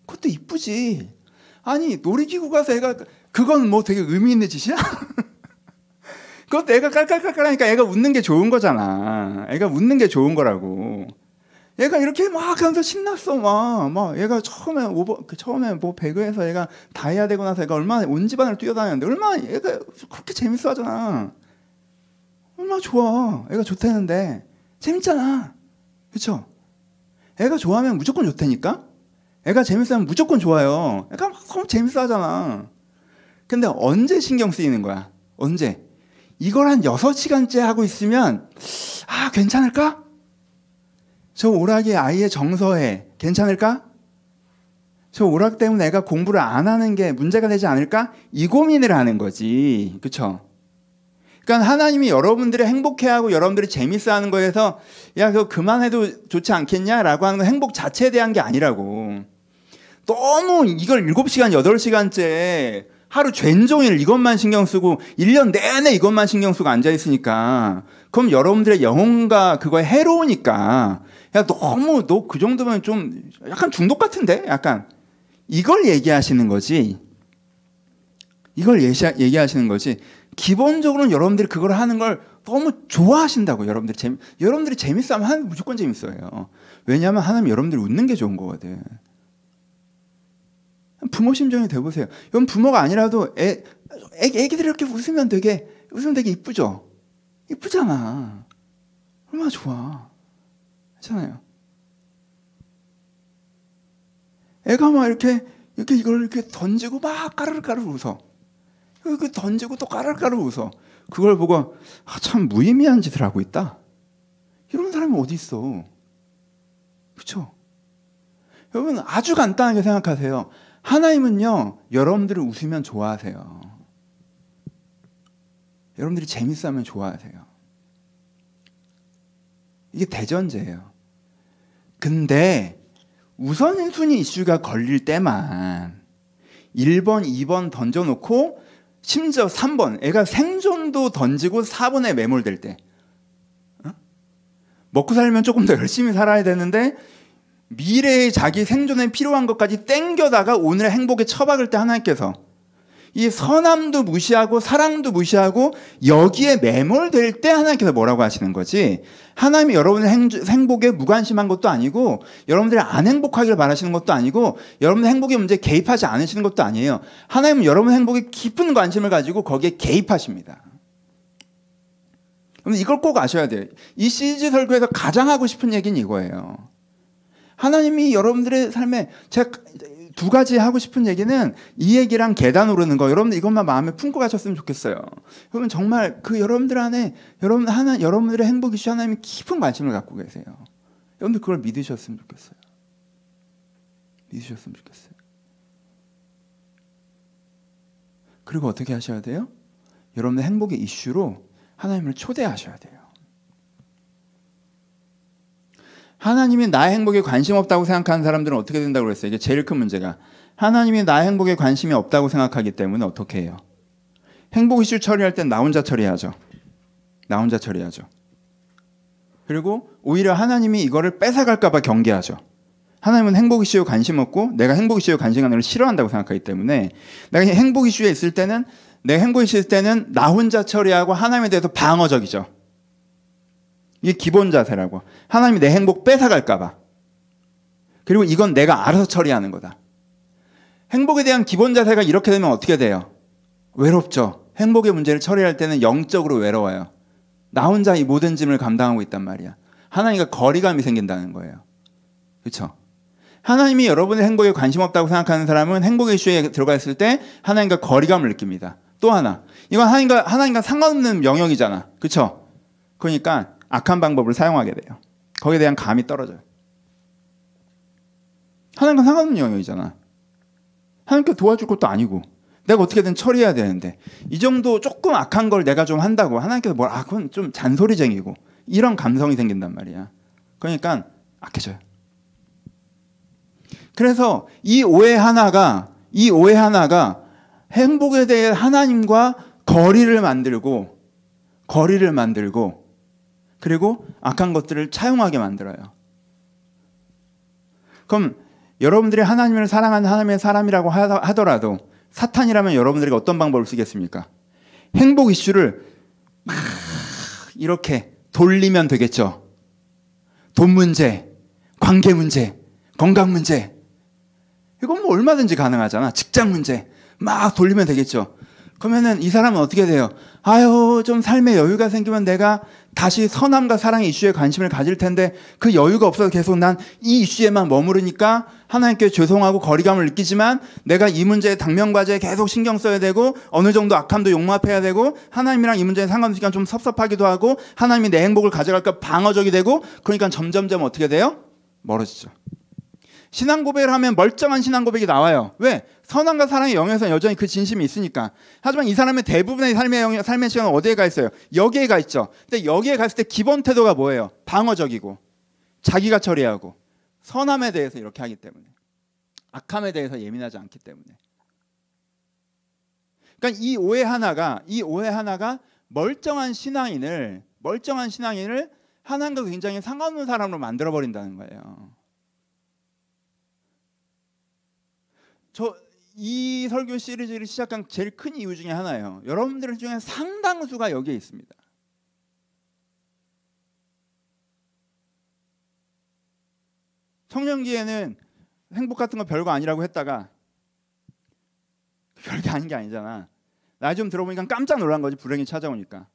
그것도 이쁘지. 아니 놀이기구 가서 애가 그건 뭐 되게 의미 있는 짓이야? 그것도 애가 깔깔깔깔 하니까 애가 웃는 게 좋은 거잖아. 애가 웃는 게 좋은 거라고. 얘가 이렇게 막 하면서 신났어. 막 얘가 처음에 뭐 배그에서 얘가 다이아 되고 나서 얘가 얼마나 온 집안을 뛰어다녔는데 얼마나 얘가 그렇게 재밌어 하잖아. 얼마나 좋아. 애가 좋다는데 재밌잖아. 그쵸? 애가 좋아하면 무조건 좋다니까? 애가 재밌으면 무조건 좋아요. 애가 막 너무 재밌어 하잖아. 근데 언제 신경 쓰이는 거야? 언제? 이걸 한 6시간째 하고 있으면 괜찮을까? 저 오락이 아이의 정서에 괜찮을까? 저 오락 때문에 애가 공부를 안 하는 게 문제가 되지 않을까? 이 고민을 하는 거지. 그쵸? 그러니까 하나님이 여러분들이 행복해하고 여러분들이 재밌어하는 거에서 야 그거 그만해도 좋지 않겠냐라고 하는 건 행복 자체에 대한 게 아니라고. 너무 이걸 7시간, 8시간째 하루 종일 이것만 신경 쓰고 1년 내내 이것만 신경 쓰고 앉아있으니까 그럼 여러분들의 영혼과 그거에 해로우니까 야 너무 너 그 정도면 좀 약간 중독 같은데? 약간 이걸 얘기하시는 거지. 이걸 얘기하시는 거지. 기본적으로는 여러분들이 그걸 하는 걸 너무 좋아하신다고. 여러분들이 재밌어 하면 하나님 무조건 재밌어요. 왜냐하면 하나님 여러분들이 웃는 게 좋은 거거든. 부모 심정이 돼보세요. 여러분 부모가 아니라도 애기들이 이렇게 웃으면 되게 이쁘죠? 이쁘잖아. 얼마나 좋아. 그렇잖아요. 애가 막 이걸 이렇게 던지고 막 까르르까르 웃어. 이렇게 던지고 또 까르르까르 웃어. 그걸 보고 참 무의미한 짓을 하고 있다. 이런 사람이 어디 있어? 그렇죠? 여러분 아주 간단하게 생각하세요. 하나님은요 여러분들이 웃으면 좋아하세요. 여러분들이 재밌어하면 좋아하세요. 이게 대전제예요. 근데 우선순위 이슈가 걸릴 때만 1번, 2번 던져놓고 심지어 3번 애가 생존도 던지고 4번에 매몰될 때 먹고 살면 조금 더 열심히 살아야 되는데 미래의 자기 생존에 필요한 것까지 땡겨다가 오늘의 행복에 처박을 때 하나님께서 이 선함도 무시하고 사랑도 무시하고 여기에 매몰될 때 하나님께서 뭐라고 하시는 거지? 하나님이 여러분의 행복에 무관심한 것도 아니고 여러분들이 안 행복하기를 바라시는 것도 아니고 여러분의 행복의 문제에 개입하지 않으시는 것도 아니에요. 하나님은 여러분의 행복에 깊은 관심을 가지고 거기에 개입하십니다. 이걸 꼭 아셔야 돼요. 이 시리즈 설교에서 가장 하고 싶은 얘기는 이거예요. 하나님이 여러분들의 삶에 제가 2가지 하고 싶은 얘기는 이 얘기랑 계단 오르는 거 여러분들 이것만 마음에 품고 가셨으면 좋겠어요. 여러분 정말 그 여러분들 안에 여러분들의 행복 이슈 하나님이 깊은 관심을 갖고 계세요. 여러분들 그걸 믿으셨으면 좋겠어요. 믿으셨으면 좋겠어요. 그리고 어떻게 하셔야 돼요? 여러분의 행복의 이슈로 하나님을 초대하셔야 돼요. 하나님이 나의 행복에 관심 없다고 생각하는 사람들은 어떻게 된다고 그랬어요? 이게 제일 큰 문제가 하나님이 나의 행복에 관심이 없다고 생각하기 때문에 어떻게 해요? 행복 이슈 처리할 땐 나 혼자 처리하죠. 나 혼자 처리하죠. 그리고 오히려 하나님이 이거를 뺏어갈까 봐 경계하죠. 하나님은 행복 이슈에 관심 없고 내가 행복 이슈에 관심 갖는 걸 싫어한다고 생각하기 때문에 내가 행복 이슈에 있을 때는 내 행복 이슈에 있을 때는 나 혼자 처리하고 하나님에 대해서 방어적이죠. 이게 기본 자세라고. 하나님이 내 행복 뺏어갈까 봐. 그리고 이건 내가 알아서 처리하는 거다. 행복에 대한 기본 자세가 이렇게 되면 어떻게 돼요? 외롭죠. 행복의 문제를 처리할 때는 영적으로 외로워요. 나 혼자 이 모든 짐을 감당하고 있단 말이야. 하나님과 거리감이 생긴다는 거예요. 그렇죠? 하나님이 여러분의 행복에 관심 없다고 생각하는 사람은 행복의 이슈에 들어가 있을 때 하나님과 거리감을 느낍니다. 또 하나, 이건 하나님과 상관없는 영역이잖아. 그렇죠? 그러니까 악한 방법을 사용하게 돼요. 거기에 대한 감이 떨어져요. 하나님과 상관없는 영역이잖아. 하나님께 도와줄 것도 아니고 내가 어떻게든 처리해야 되는데 이 정도 조금 악한 걸 내가 좀 한다고 하나님께서 그건 좀 잔소리쟁이고 이런 감성이 생긴단 말이야. 그러니까 악해져요. 그래서 이 오해 하나가 행복에 대해 하나님과 거리를 만들고 그리고 악한 것들을 차용하게 만들어요. 그럼 여러분들이 하나님을 사랑하는 하나님의 사람이라고 하더라도 사탄이라면 여러분들에게 어떤 방법을 쓰겠습니까? 행복 이슈를 막 이렇게 돌리면 되겠죠. 돈 문제, 관계 문제, 건강 문제. 이건 뭐 얼마든지 가능하잖아. 직장 문제 막 돌리면 되겠죠. 그러면은 이 사람은 어떻게 돼요? 아유, 좀 삶의 여유가 생기면 내가 다시 선함과 사랑의 이슈에 관심을 가질 텐데 그 여유가 없어서 계속 난 이 이슈에만 머무르니까 하나님께 죄송하고 거리감을 느끼지만 내가 이 문제에 당면과제에 계속 신경 써야 되고 어느 정도 악함도 용납해야 되고 하나님이랑 이 문제에 상관없으니까 좀 섭섭하기도 하고 하나님이 내 행복을 가져갈까 방어적이 되고 그러니까 점점점 어떻게 돼요? 멀어지죠. 신앙 고백을 하면 멀쩡한 신앙 고백이 나와요. 왜? 선함과 사랑의 영역에서 여전히 그 진심이 있으니까. 하지만 이 사람의 대부분의 삶의 시간은 어디에 가 있어요? 여기에 가 있죠. 근데 여기에 갔을 때 기본 태도가 뭐예요? 방어적이고 자기가 처리하고 선함에 대해서 이렇게 하기 때문에 악함에 대해서 예민하지 않기 때문에. 그러니까 이 오해 하나가 멀쩡한 신앙인을 하나님과 굉장히 상관없는 사람으로 만들어 버린다는 거예요. 이 설교 시리즈를 시작한 제일 큰 이유 중에 하나예요. 여러분들 중에 상당수가 여기에 있습니다. 청년기에는 행복 같은 거 별거 아니라고 했다가 별게 아닌 게 아니잖아. 나이 좀 들어보니까 깜짝 놀란 거지. 불행이 찾아오니까.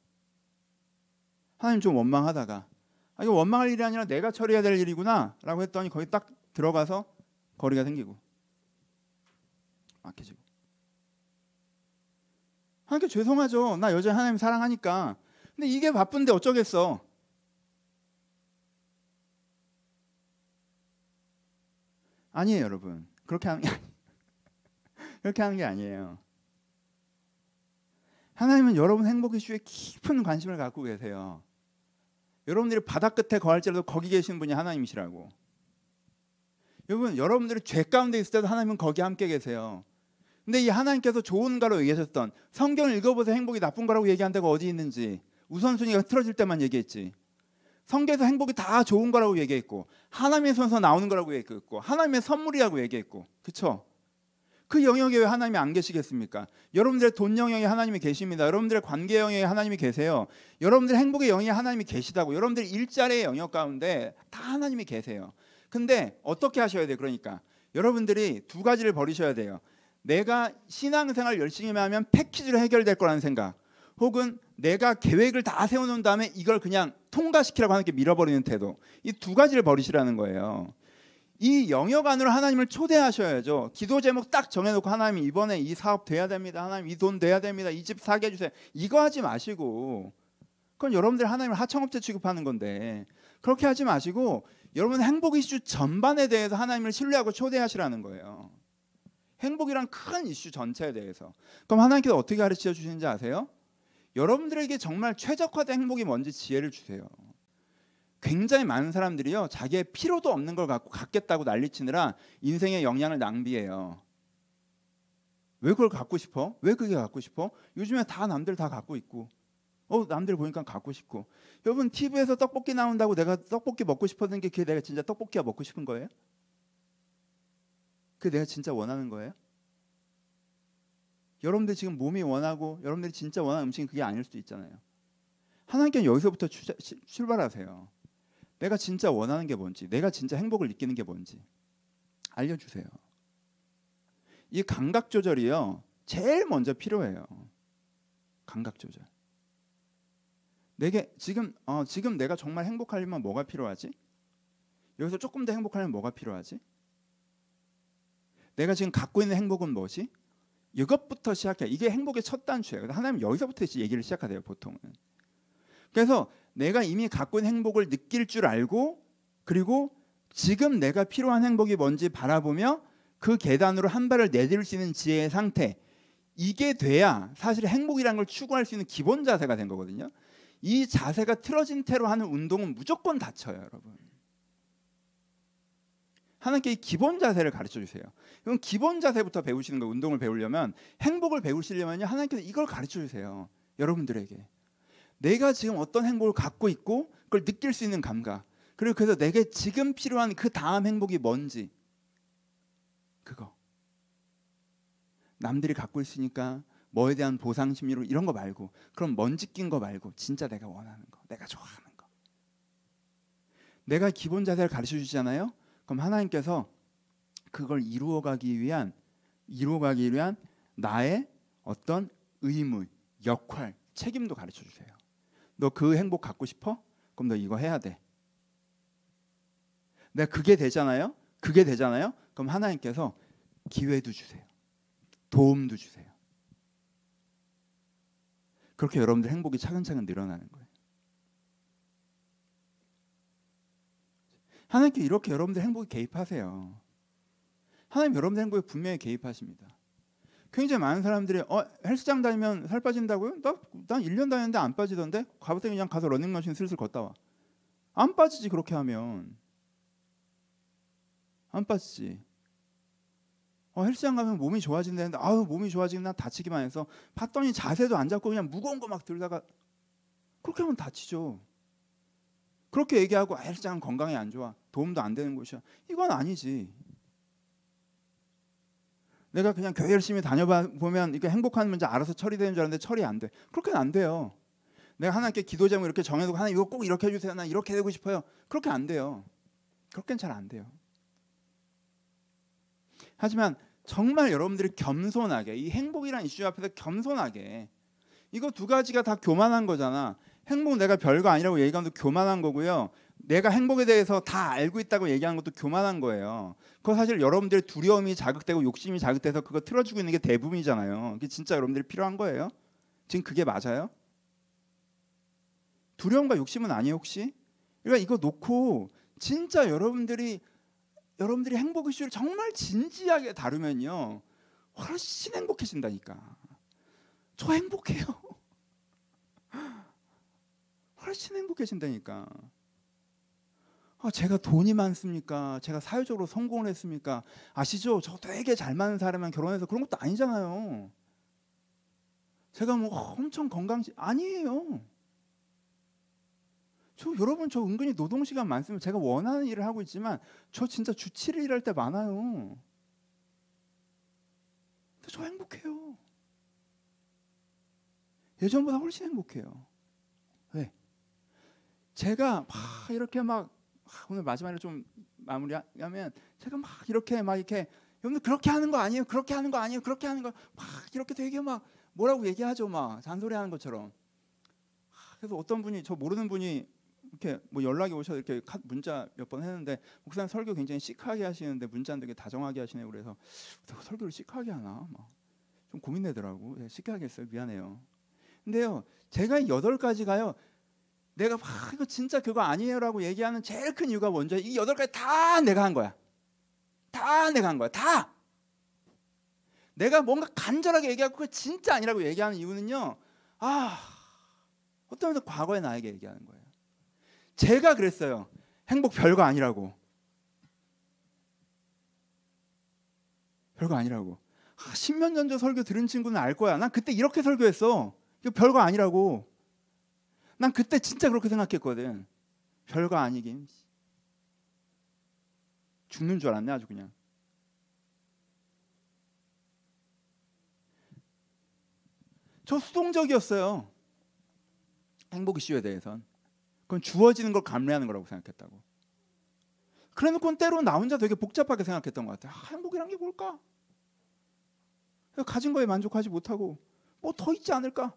하나님 좀 원망하다가 이거 원망할 일이 아니라 내가 처리해야 될 일이구나 라고 했더니 거기 딱 들어가서 거리가 생기고 막혀지고. 하나님께 죄송하죠. 나 여전히 하나님 사랑하니까. 근데 이게 바쁜데 어쩌겠어. 아니에요, 여러분. 그렇게 하는 게 아니에요. 하나님은 여러분 행복 이슈에 깊은 관심을 갖고 계세요. 여러분들이 바다 끝에 거할지라도 거기 계신 분이 하나님이시라고. 여러분들이 죄 가운데 있을 때도 하나님은 거기 함께 계세요. 근데 이 하나님께서 좋은 거라고 얘기하셨던 성경을 읽어보세요. 행복이 나쁜 거라고 얘기한 데가 어디 있는지. 우선순위가 틀어질 때만 얘기했지. 성경에서 행복이 다 좋은 거라고 얘기했고 하나님의 손에서 나오는 거라고 얘기했고 하나님의 선물이라고 얘기했고. 그렇죠? 그 영역에 왜 하나님이 안 계시겠습니까? 여러분들의 돈 영역에 하나님이 계십니다. 여러분들의 관계 영역에 하나님이 계세요. 여러분들의 행복의 영역에 하나님이 계시다고. 여러분들의 일자리의 영역 가운데 다 하나님이 계세요. 근데 어떻게 하셔야 돼요? 그러니까 여러분들이 두 가지를 버리셔야 돼요. 내가 신앙생활 열심히 하면 패키지로 해결될 거라는 생각, 혹은 내가 계획을 다 세워놓은 다음에 이걸 그냥 통과시키라고 하나님께 밀어버리는 태도. 이 두 가지를 버리시라는 거예요. 이 영역 안으로 하나님을 초대하셔야죠. 기도 제목 딱 정해놓고 하나님 이번에 이 사업 돼야 됩니다. 하나님 이 돈 돼야 됩니다. 이 집 사게 해주세요. 이거 하지 마시고, 그건 여러분들 하나님을 하청업체 취급하는 건데 그렇게 하지 마시고 여러분 행복 이슈 전반에 대해서 하나님을 신뢰하고 초대하시라는 거예요. 행복이란 큰 이슈 전체에 대해서. 그럼 하나님께서 어떻게 가르쳐 주시는지 아세요? 여러분들에게 정말 최적화된 행복이 뭔지 지혜를 주세요. 굉장히 많은 사람들이요, 자기의 필요도 없는 걸 갖겠다고 난리치느라 인생의 영양을 낭비해요. 왜 그걸 갖고 싶어? 왜 그게 갖고 싶어? 요즘에 다 남들 다 갖고 있고 남들 보니까 갖고 싶고. 여러분 TV에서 떡볶이 나온다고 내가 떡볶이 먹고 싶었던 게 그게 내가 진짜 떡볶이가 먹고 싶은 거예요? 그게 내가 진짜 원하는 거예요? 여러분들 지금 몸이 원하고 여러분들이 진짜 원하는 음식이 그게 아닐 수도 있잖아요. 하나님께는 여기서부터 출발하세요. 내가 진짜 원하는 게 뭔지, 내가 진짜 행복을 느끼는 게 뭔지 알려주세요. 이 감각 조절이요, 제일 먼저 필요해요. 감각 조절. 내게 지금 내가 정말 행복하려면 뭐가 필요하지? 여기서 조금 더 행복하려면 뭐가 필요하지? 내가 지금 갖고 있는 행복은 뭐지? 이것부터 시작해. 이게 행복의 첫 단추예요. 하나님 여기서부터 얘기를 시작하세요, 보통은. 그래서 내가 이미 갖고 있는 행복을 느낄 줄 알고, 그리고 지금 내가 필요한 행복이 뭔지 바라보며 그 계단으로 한 발을 내디딜 수 있는 지혜의 상태, 이게 돼야 사실 행복이라는 걸 추구할 수 있는 기본 자세가 된 거거든요. 이 자세가 틀어진 채로 하는 운동은 무조건 다쳐요, 여러분. 하나님께 이 기본 자세를 가르쳐 주세요. 그럼 기본 자세부터 배우시는 거예요. 운동을 배우려면, 행복을 배우시려면요, 하나님께서 이걸 가르쳐 주세요. 여러분들에게. 내가 지금 어떤 행복을 갖고 있고 그걸 느낄 수 있는 감각, 그리고 그래서 내게 지금 필요한 그 다음 행복이 뭔지, 그거. 남들이 갖고 있으니까 뭐에 대한 보상 심리로 이런 거 말고, 그럼 먼지 낀 거 말고 진짜 내가 원하는 거, 내가 좋아하는 거. 내가 기본 자세를 가르쳐 주시잖아요. 그럼 하나님께서 그걸 이루어가기 위한 나의 어떤 의무, 역할, 책임도 가르쳐 주세요. 너 그 행복 갖고 싶어? 그럼 너 이거 해야 돼. 내가 그게 되잖아요. 그럼 하나님께서 기회도 주세요. 도움도 주세요. 그렇게 여러분들 행복이 차근차근 늘어나는 거예요. 하나님께 이렇게 여러분들 행복에 개입하세요. 하나님 여러분들 행복에 분명히 개입하십니다. 굉장히 많은 사람들이 헬스장 다니면 살 빠진다고요? 난 1년 다녔는데 안 빠지던데? 가봤더니 그냥 가서 러닝머신 슬슬 걷다 와. 안 빠지지. 그렇게 하면 안 빠지지. 헬스장 가면 몸이 좋아진다는데 몸이 좋아지긴 난 다치기만 해서 봤더니 자세도 안 잡고 그냥 무거운 거 막 들다가, 그렇게 하면 다치죠. 그렇게 얘기하고 헬스장은 건강에 안 좋아, 도움도 안 되는 곳이야, 이건 아니지. 내가 그냥 교회 열심히 다녀보면 이게 행복한 문제 알아서 처리되는 줄 알았는데 처리 안 돼. 그렇게는 안 돼요. 내가 하나님께 기도 제목 이렇게 정해놓고 하나님 이거 꼭 이렇게 해주세요, 난 이렇게 되고 싶어요, 그렇게 안 돼요. 그렇게는 잘 안 돼요. 하지만 정말 여러분들이 겸손하게, 이 행복이라는 이슈 앞에서 겸손하게, 이거 두 가지가 다 교만한 거잖아. 행복 내가 별거 아니라고 얘기하는 것도 교만한 거고요, 내가 행복에 대해서 다 알고 있다고 얘기하는 것도 교만한 거예요. 그거 사실 여러분들의 두려움이 자극되고 욕심이 자극돼서 그거 틀어주고 있는 게 대부분이잖아요. 그게 진짜 여러분들이 필요한 거예요? 지금 그게 맞아요? 두려움과 욕심은 아니에요 혹시? 그러니까 이거 놓고 진짜 여러분들이 행복 이슈를 정말 진지하게 다루면요, 훨씬 행복해진다니까. 저 행복해요. 훨씬 행복해진다니까. 제가 돈이 많습니까? 제가 사회적으로 성공을 했습니까? 아시죠? 저 되게 잘 맞는 사람이랑 결혼해서 그런 것도 아니잖아요. 제가 뭐 엄청 아니에요. 여러분 저 은근히 노동시간 많습니다. 제가 원하는 일을 하고 있지만 저 진짜 주 7일 일할 때 많아요. 근데 저 행복해요. 예전보다 훨씬 행복해요. 왜? 제가 막 이렇게 오늘 마지막에 좀 마무리하면, 제가 이렇게 여러분들 그렇게 하는 거 아니에요? 그렇게 하는 거 아니에요? 그렇게 하는 거 이렇게 되게 뭐라고 얘기하죠, 잔소리하는 것처럼. 그래서 어떤 분이, 저 모르는 분이 이렇게 연락이 오셔서 이렇게 문자 몇 번 했는데, 목사님 설교 굉장히 시크하게 하시는데 문자는 되게 다정하게 하시네요. 그래서 설교를 시크하게 하나 좀 고민되더라고. 시크하게 했어요. 미안해요. 근데요, 제가 이 8가지가요, 내가 이거 진짜 그거 아니에요라고 얘기하는 제일 큰 이유가 뭔지, 이 8가지 다 내가 한 거야. 다 내가 한 거야. 다. 내가 뭔가 간절하게 얘기하고 그거 진짜 아니라고 얘기하는 이유는요, 어떤 면에서 과거의 나에게 얘기하는 거예요. 제가 그랬어요. 행복 별거 아니라고. 별거 아니라고. 10년 전저 설교 들은 친구는 알 거야. 난 그때 이렇게 설교했어. 이거 별거 아니라고. 난 그때 진짜 그렇게 생각했거든. 별거 아니긴. 죽는 줄 알았네, 아주 그냥. 저 수동적이었어요. 행복 이슈에 대해선. 그건 주어지는 걸 감내하는 거라고 생각했다고. 그래놓고는 때로는 나 혼자 되게 복잡하게 생각했던 것 같아요. 행복이란 게 뭘까? 가진 거에 만족하지 못하고 뭐 더 있지 않을까?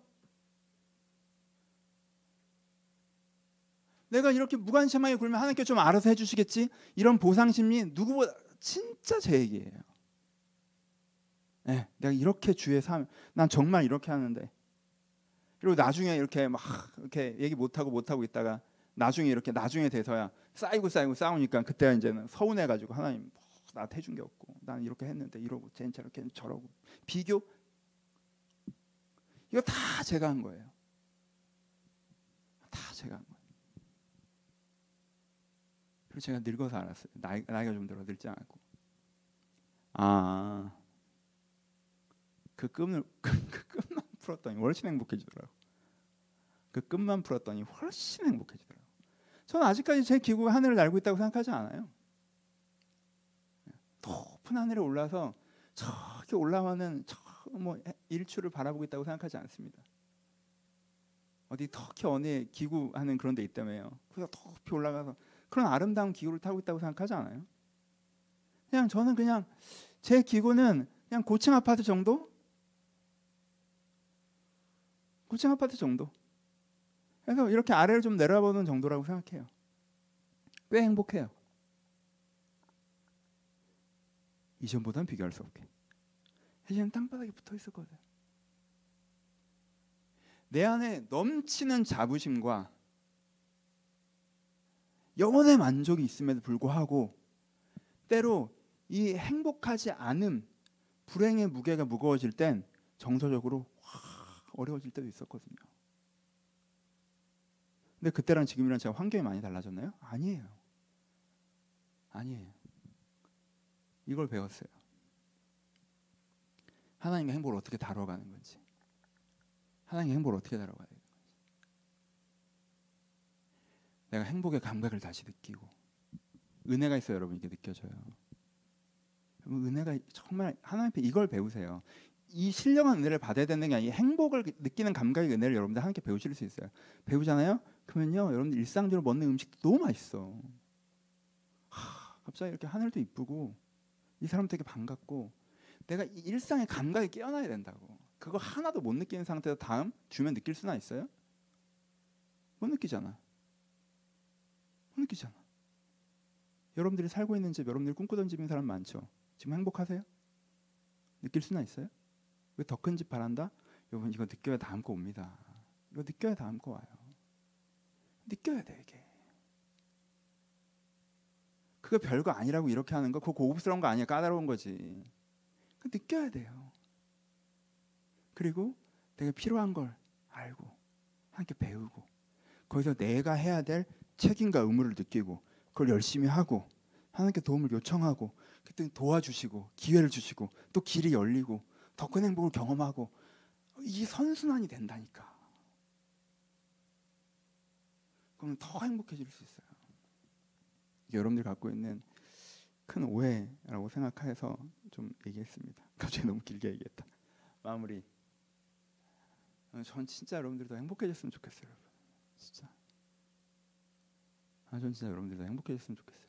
내가 이렇게 무관심하게 굴면 하나님께 좀 알아서 해주시겠지? 이런 보상심리 누구보다 진짜 제 얘기예요. 네, 내가 이렇게 주의 삶, 난 정말 이렇게 하는데. 그리고 나중에 이렇게 막 이렇게 얘기 못하고 있다가 나중에 돼서야 쌓이고 싸우니까 그때가 이제는 서운해가지고 하나님 나한테 해준 게 없고 나는 이렇게 했는데 이러고 쟤는 저렇게 저러고 비교 이거 다 제가 한 거예요. 다 제가 한 거예요. 그리고 제가 늙어서 알았어요. 나이가 좀 들어 늙지 않았고 그 끝만 풀었더니 훨씬 행복해지더라고. 그 끝만 풀었더니 훨씬 행복해지더라고. 저는 아직까지 제 기구가 하늘을 날고 있다고 생각하지 않아요. 높은 하늘에 올라서 저기 올라가는 뭐 일출을 바라보고 있다고 생각하지 않습니다. 어디 터키 어느 기구하는 그런 데 있다며요. 그래서 높이 올라가서 그런 아름다운 기구를 타고 있다고 생각하지 않아요. 그냥 저는 그냥 제 기구는 그냥 고층 아파트 정도? 고층 아파트 정도. 그래서 이렇게 아래를 좀 내려보는 정도라고 생각해요. 꽤 행복해요. 이전보다는 비교할 수 없게. 예전엔 땅바닥에 붙어 있었거든. 내 안에 넘치는 자부심과 영혼의 만족이 있음에도 불구하고 때로 이 행복하지 않음, 불행의 무게가 무거워질 땐 정서적으로 어려워질 때도 있었거든요. 근데 그때랑 지금이랑 제가 환경이 많이 달라졌나요? 아니에요. 이걸 배웠어요. 하나님의 행복을 어떻게 다뤄가는 건지, 하나님의 행복을 어떻게 다뤄가야 되는 건지. 내가 행복의 감각을 다시 느끼고, 은혜가 있어요, 여러분. 이게 느껴져요. 은혜가 정말 하나님 앞에 이걸 배우세요. 이 신령한 은혜를 받아야 되는 게 아니라 행복을 느끼는 감각의 은혜를 여러분들 함께 배우실 수 있어요. 배우잖아요. 그러면요, 여러분들 일상적으로 먹는 음식도 너무 맛있어. 갑자기 이렇게 하늘도 이쁘고 이 사람 되게 반갑고 내가 이 일상의 감각이 깨어나야 된다고. 그거 하나도 못 느끼는 상태에서 다음 주면 느낄 수나 있어요? 못 느끼잖아. 여러분들이 살고 있는 집, 여러분들이 꿈꾸던 집인 사람 많죠. 지금 행복하세요? 느낄 수나 있어요? 왜 더 큰 집 바란다? 여러분 이거 느껴야 다음 거 옵니다. 이거 느껴야 다음 거 와요. 느껴야 돼 이게. 그거 별거 아니라고 이렇게 하는 거 그거 고급스러운 거 아니야. 까다로운 거지. 그거 느껴야 돼요. 그리고 내가 필요한 걸 알고 함께 배우고 거기서 내가 해야 될 책임과 의무를 느끼고 그걸 열심히 하고 하나님께 도움을 요청하고 그때 도와주시고 기회를 주시고 또 길이 열리고 더 큰 행복을 경험하고 이 선순환이 된다니까. 그러면 더 행복해질 수 있어요. 이게 여러분들이 갖고 있는 큰 오해라고 생각해서 좀 얘기했습니다. 갑자기 너무 길게 얘기했다. 마무리. 전 진짜 여러분들이 더 행복해졌으면 좋겠어요. 여러분. 진짜. 전 진짜 여러분들이 더 행복해졌으면 좋겠어요.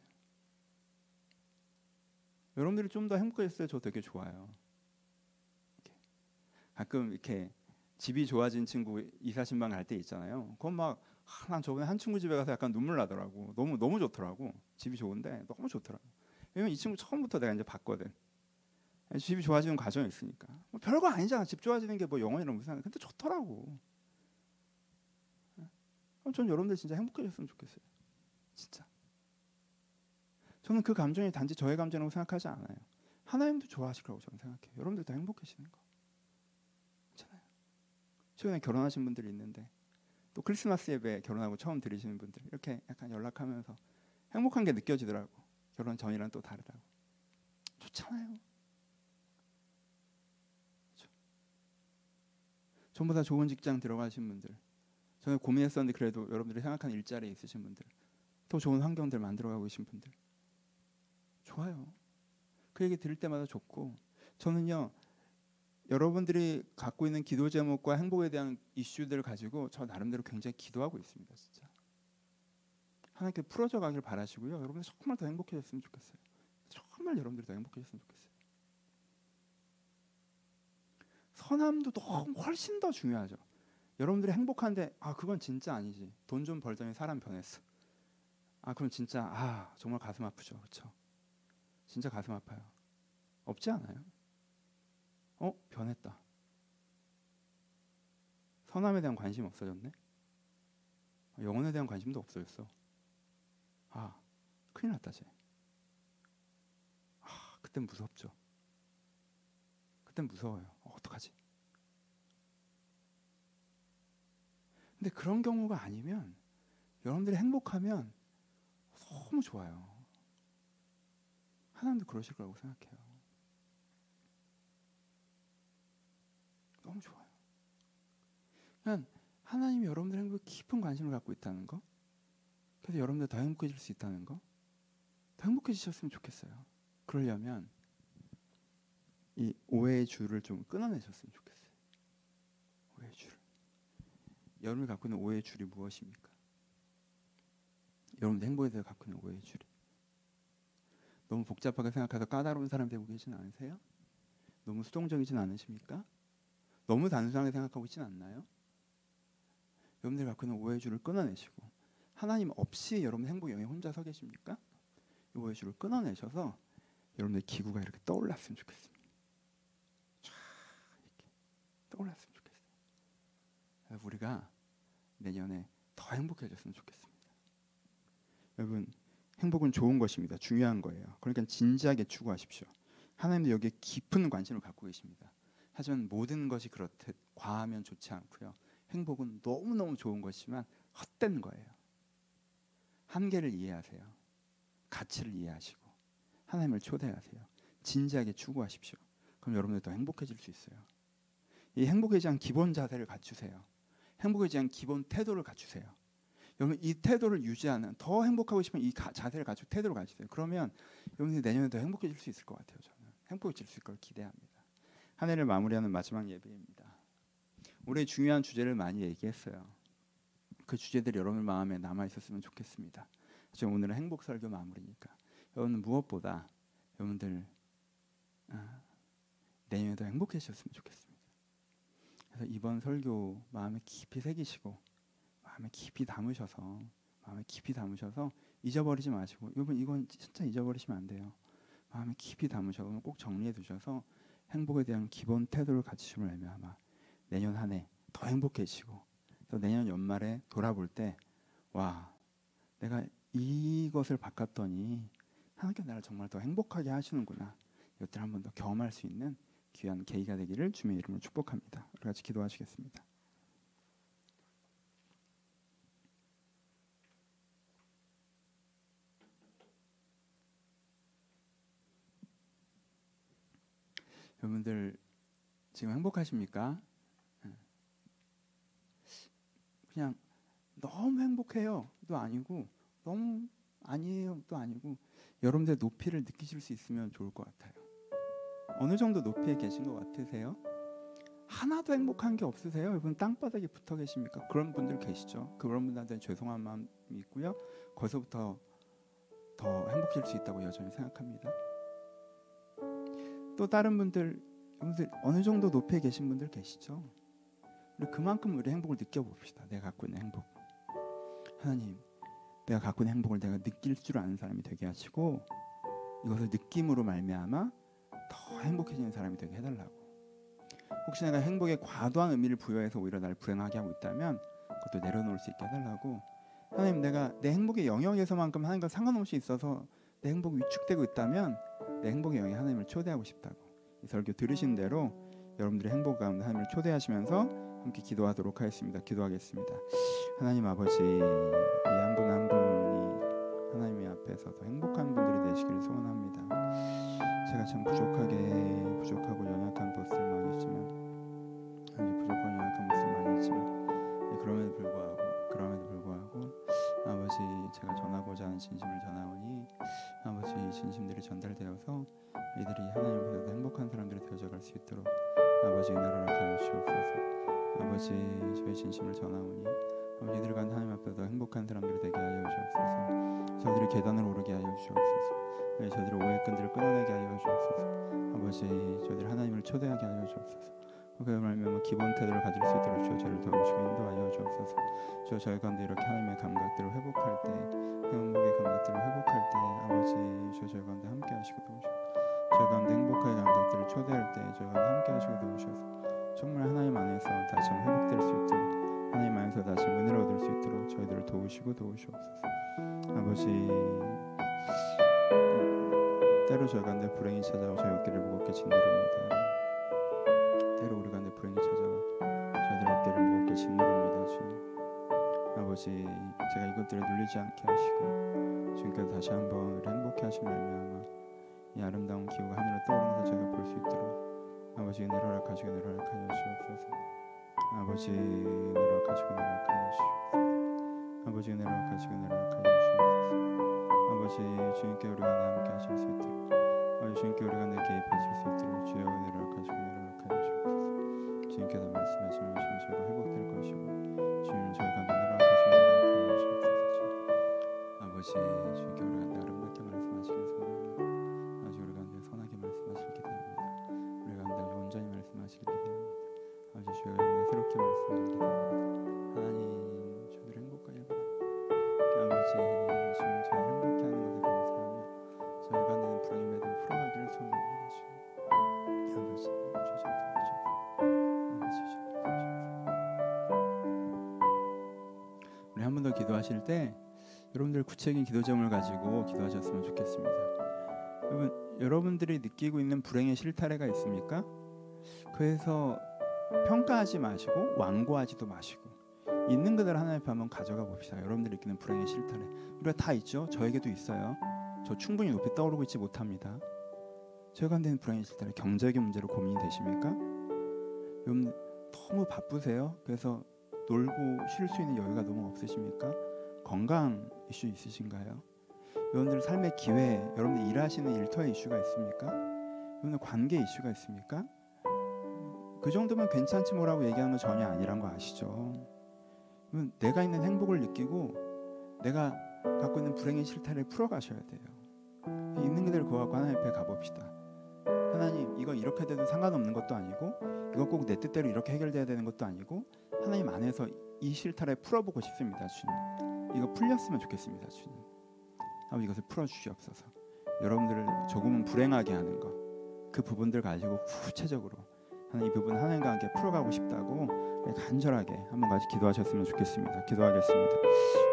여러분들이 좀 더 행복해졌어요. 저 되게 좋아요. 가끔 이렇게 집이 좋아진 친구 이사 신방 갈 때 있잖아요. 그건 막 난 저번에 한 친구 집에 가서 약간 눈물 나더라고. 너무 좋더라고. 집이 좋은데 너무 좋더라고. 왜냐면 이 친구 처음부터 내가 이제 봤거든. 집이 좋아지는 과정이 있으니까. 뭐 별거 아니잖아. 집 좋아지는 게 뭐 영원이랑 무슨 상관. 근데 좋더라고. 전 여러분들 진짜 행복해졌으면 좋겠어요. 진짜. 저는 그 감정이 단지 저의 감정이라고 생각하지 않아요. 하나님도 좋아하실 거라고 저는 생각해요. 여러분들도 행복해지는 거. 괜찮아요. 최근에 결혼하신 분들이 있는데 또 크리스마스 예배 결혼하고 처음 드리시는 분들 이렇게 약간 연락하면서 행복한 게 느껴지더라고. 결혼 전이랑 또 다르다고. 좋잖아요. 그렇죠? 전보다 좋은 직장 들어가신 분들, 저는 고민했었는데 그래도 여러분들이 생각하는 일자리에 있으신 분들, 더 좋은 환경들 만들어가고 계신 분들, 좋아요. 그 얘기 들을 때마다 좋고, 저는요 여러분들이 갖고 있는 기도 제목과 행복에 대한 이슈들을 가지고 저 나름대로 굉장히 기도하고 있습니다. 진짜 하나님께 풀어져 가길 바라시고요. 여러분들 정말 더 행복해졌으면 좋겠어요. 정말 여러분들이 더 행복해졌으면 좋겠어요. 선함도 너무 훨씬 더 중요하죠. 여러분들이 행복한데 그건 진짜 아니지. 돈 좀 벌더니 사람 변했어. 그럼 진짜 정말 가슴 아프죠. 그렇죠? 진짜 가슴 아파요. 없지 않아요? 변했다. 선함에 대한 관심이 없어졌네. 영혼에 대한 관심도 없어졌어. 큰일 났다 쟤. 그땐 무섭죠. 그땐 무서워요. 어떡하지? 근데 그런 경우가 아니면 여러분들이 행복하면 너무 좋아요. 하나님도 그러실 거라고 생각해요. 너무 좋아요. 그냥 하나님이 여러분들 행복에 깊은 관심을 갖고 있다는 거, 그래서 여러분들 더 행복해질 수 있다는 거, 더 행복해지셨으면 좋겠어요. 그러려면 이 오해의 줄을 좀 끊어내셨으면 좋겠어요. 오해의 줄을. 여러분이 갖고 있는 오해의 줄이 무엇입니까? 여러분들 행복에 대해 갖고 있는 오해의 줄이 너무 복잡하게 생각해서 까다로운 사람 되고 계신 않으세요? 너무 수동적이진 않으십니까? 너무 단순하게 생각하고 있진 않나요? 여러분들이 갖고 있는 오해의 줄을 끊어내시고, 하나님 없이 여러분 행복 영에 혼자 서 계십니까? 이 오해의 줄을 끊어내셔서 여러분들의 기구가 이렇게 떠올랐으면 좋겠습니다. 쫙 이렇게 떠올랐으면 좋겠어요. 그래서 우리가 내년에 더 행복해졌으면 좋겠습니다. 여러분, 행복은 좋은 것입니다. 중요한 거예요. 그러니까 진지하게 추구하십시오. 하나님도 여기에 깊은 관심을 갖고 계십니다. 하지만 모든 것이 그렇듯 과하면 좋지 않고요. 행복은 너무너무 좋은 것이지만 헛된 거예요. 한계를 이해하세요. 가치를 이해하시고 하나님을 초대하세요. 진지하게 추구하십시오. 그럼 여러분들 더 행복해질 수 있어요. 이 행복에 대한 기본 자세를 갖추세요. 행복에 대한 기본 태도를 갖추세요. 여러분 이 태도를 유지하는, 더 행복하고 싶으면 이 자세를 갖추고 태도를 가지세요. 그러면 여러분들이 내년에 더 행복해질 수 있을 것 같아요. 저는 행복해질 수 있을 걸 기대합니다. 한 해를 마무리하는 마지막 예배입니다. 올해 중요한 주제를 많이 얘기했어요. 그 주제들이 여러분 마음에 남아있었으면 좋겠습니다. 지금 오늘은 행복 설교 마무리니까 여러분 무엇보다 여러분들 내년에 더 행복해지셨으면 좋겠습니다. 그래서 이번 설교 마음에 깊이 새기시고 마음에 깊이 담으셔서 잊어버리지 마시고, 여러분 이건 진짜 잊어버리시면 안 돼요. 마음에 깊이 담으셔서 꼭 정리해 두셔서 행복에 대한 기본 태도를 갖추심을 말미암아 내년 한 해 더 행복해지시고, 또 내년 연말에 돌아볼 때 내가 이것을 바꿨더니 하나님께서 나를 정말 더 행복하게 하시는구나, 이것들을 한 번 더 경험할 수 있는 귀한 계기가 되기를 주님의 이름으로 축복합니다. 우리 같이 기도하시겠습니다. 여러분들 지금 행복하십니까? 그냥 너무 행복해요 또 아니고, 너무 아니에요 또 아니고, 여러분들의 높이를 느끼실 수 있으면 좋을 것 같아요. 어느 정도 높이에 계신 것 같으세요? 하나도 행복한 게 없으세요? 여러분 땅바닥에 붙어 계십니까? 그런 분들 계시죠. 그런 분들한테는 죄송한 마음이 있고요. 거기서부터 더 행복해질 수 있다고 여전히 생각합니다. 또 다른 분들, 여러분들 어느 정도 높이에 계신 분들 계시죠? 우리 그만큼 우리 행복을 느껴봅시다. 내가 갖고 있는 행복. 하나님, 내가 갖고 있는 행복을 내가 느낄 줄 아는 사람이 되게 하시고, 이것을 느낌으로 말미암아 더 행복해지는 사람이 되게 해달라고. 혹시 내가 행복에 과도한 의미를 부여해서 오히려 나를 불행하게 하고 있다면 그것도 내려놓을 수 있게 해달라고. 하나님, 내가 내 행복의 영역에서만큼 하나님과 상관없이 있어서 내 행복이 위축되고 있다면 내 행복의 영역에 하나님을 초대하고 싶다고. 이 설교 들으신 대로 여러분들의 행복 가운데 하나님을 초대하시면서 함께 기도하도록 하겠습니다. 기도하겠습니다. 하나님 아버지, 이 한 분 한 분이 하나님의 앞에서 더 행복한 분들이 되시기를 소원합니다. 제가 참 부족하고 연약한 모습을 많이 있지만, 부족하고 연약한 모습을 많이 있지만, 그럼에도 불구하고 아버지, 제가 전하고자 하는 진심을 전하오니 아버지, 이 진심들이 전달되어서 이들이 하나님 앞에서 행복한 사람들이 되어져 갈 수 있도록 아버지 은혜로 허락하여 주옵소서. 아버지 저희 진심을 전하오니 아버지 이들 간 하나님 앞에서 행복한 사람들이 되게 하여 주옵소서. 저들이 계단을 오르게 하여 주옵소서. 저들의 오해의 끈들을 끊어내게 하여 주옵소서. 아버지 저들이 하나님을 초대하게 하여 주옵소서. 그의 말미암아 기본 태도를 가질 수 있도록 주여 저를 도우시고 인도하여 주옵소서. 주여 저희 가운데 이렇게 하나님의 감각들을 회복할 때, 행복의 감각들을 회복할 때 아버지 주여 저희 가운데 함께 하시고 도우시옵소서. 저희 가운데 행복의 감각들을 초대할 때 저희 가운데 함께 하시고 도우셔서 정말 하나님 안에서 다시 한번 회복될 수 있도록, 하나님 안에서 다시 은혜를 얻을 수 있도록 저희들을 도우시고 도우시옵소서. 아버지 때로 저희 가운데 불행이 찾아와 저희 어깨를 무겁게 짓누릅니다. 때로 우리 가운데 불행이 찾아와 저희들 어깨를 무겁게 짓누릅니다. 주님 아버지 제가 이것들에 눌리지 않게 하시고 주님께서 다시 한번 우리 행복해 하신 말미암아 이 아름다운 기후가 하늘에 떠오르면서 제가 볼 수 있도록 아버지 은혜를 허락하시고 은혜를 허락하여 주옵소서. 아버지 은혜를 허락하시고 은혜를 허락하여 주옵소서. 아버지 은혜를 허락하시고 은혜를 허락하여 주옵소서. 아버지 주님께 우리가 함께 하실 수 있도록, 아버지 주님께 우리가 내 개입하실 수 있도록 주여 은혜를 허락하시고 은혜를 허락하여 주옵소서. 주님께서 말씀하시면 저희가 회복될 것이고 주님 저희가 은혜를 허락하시고 은혜를 허락하여 주옵소서. 아버지 주님께 우리가 아름답게 말씀하시길 소원합니다. 아버지 우리가 선하게 말씀하시길 기대합니다. 우리가 온전히 말씀하시길 기대합니다. 아버지 주여 새롭게 말씀하시길 기대합니다. 하나님 저희들 행복하길 바랍니다. 아버지 주님 저희 행복해 하는 것에 감사하며 저희가 내는 불행의 매듭 풀어가기를 소원합니다. 주님 아버지 주셔서 아버지 주셔서 우리 한 번 더 기도하실 때 여러분들 구체적인 기도 제목을 가지고 기도하셨으면 좋겠습니다. 여러분들이 느끼고 있는 불행의 실타래가 있습니까? 그래서 평가하지 마시고 완고하지도 마시고 있는 그대로 하나님 앞에 한번 가져가 봅시다. 여러분들이 느끼는 불행의 실타래 우리가 다 있죠. 저에게도 있어요. 저 충분히 높이 떠오르고 있지 못합니다. 저희가 안 되는 불행의 실타래, 경제적인 문제로 고민이 되십니까? 여러분 너무 바쁘세요. 그래서 놀고 쉴 수 있는 여유가 너무 없으십니까? 건강 이슈 있으신가요? 여러분들 삶의 기회, 여러분들 일하시는 일터의 이슈가 있습니까? 여러분들 관계 이슈가 있습니까? 그 정도면 괜찮지 뭐라고 얘기하는 건 전혀 아니란 거 아시죠? 내가 있는 행복을 느끼고 내가 갖고 있는 불행의 실타래를 풀어가셔야 돼요. 있는 그대로 그거 갖고 하나님 앞에 가봅시다. 하나님 이거 이렇게 돼도 상관없는 것도 아니고 이거 꼭 내 뜻대로 이렇게 해결돼야 되는 것도 아니고 하나님 안에서 이 실타래 풀어보고 싶습니다. 주님 이거 풀렸으면 좋겠습니다. 주님 아버지 이것을 풀어주시옵소서. 여러분들을 조금은 불행하게 하는 것, 그 부분들 가지고 구체적으로 하나님 이 부분 하나님과 함께 풀어가고 싶다고 간절하게 한번 같이 기도하셨으면 좋겠습니다. 기도하겠습니다.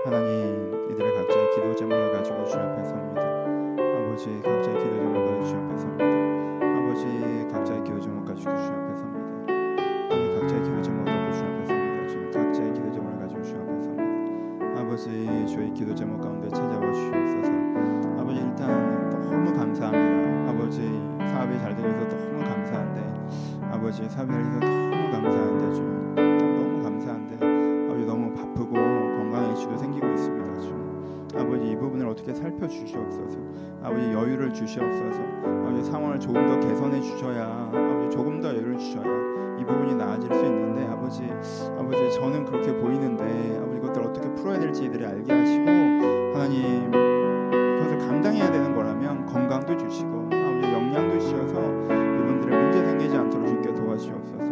하나님 이들의 각자의 기도 제목을 가지고 주 앞에 섭니다. 아버지 각자의 기도 제목을 가지고 주 앞에 섭니다. 아버지 각자의 기도 제목 가지고 주 앞에 섭니다. 아버지 각자의 기도 제목을 가지고 주 앞에 섭니다. 주님 각자의 기도 제목을 가지고 주 앞에 섭니다. 아버지 주의 기도 제목 가운데 찾아와 주시옵소서. 아버지 일단 너무 감사합니다. 아버지 사업이 잘 되어서 너무 감사한데 아버지 사업이 잘 되어서 너무 감사한데 주님 너무 감사한데 아버지 너무 바쁘고 건강 이슈도 생기고 있습니다. 주님 아버지 이 부분을 어떻게 살펴주시옵소서. 아버지 여유를 주시옵소서. 아버지 상황을 조금 더 개선해 주셔야 아버지 조금 더 여유를 주셔야 이 부분이 나아질 수 있는데 아버지 저는 그렇게 보이는데 아버지 이것들 어떻게 풀어야 될지 이들이 알게 하시고 하나님 그것을 감당해야 되는 거라면 건강도 주시고 아버지 영양도 주셔서 이분들의 문제 생기지 않도록 주께 도와주시옵소서.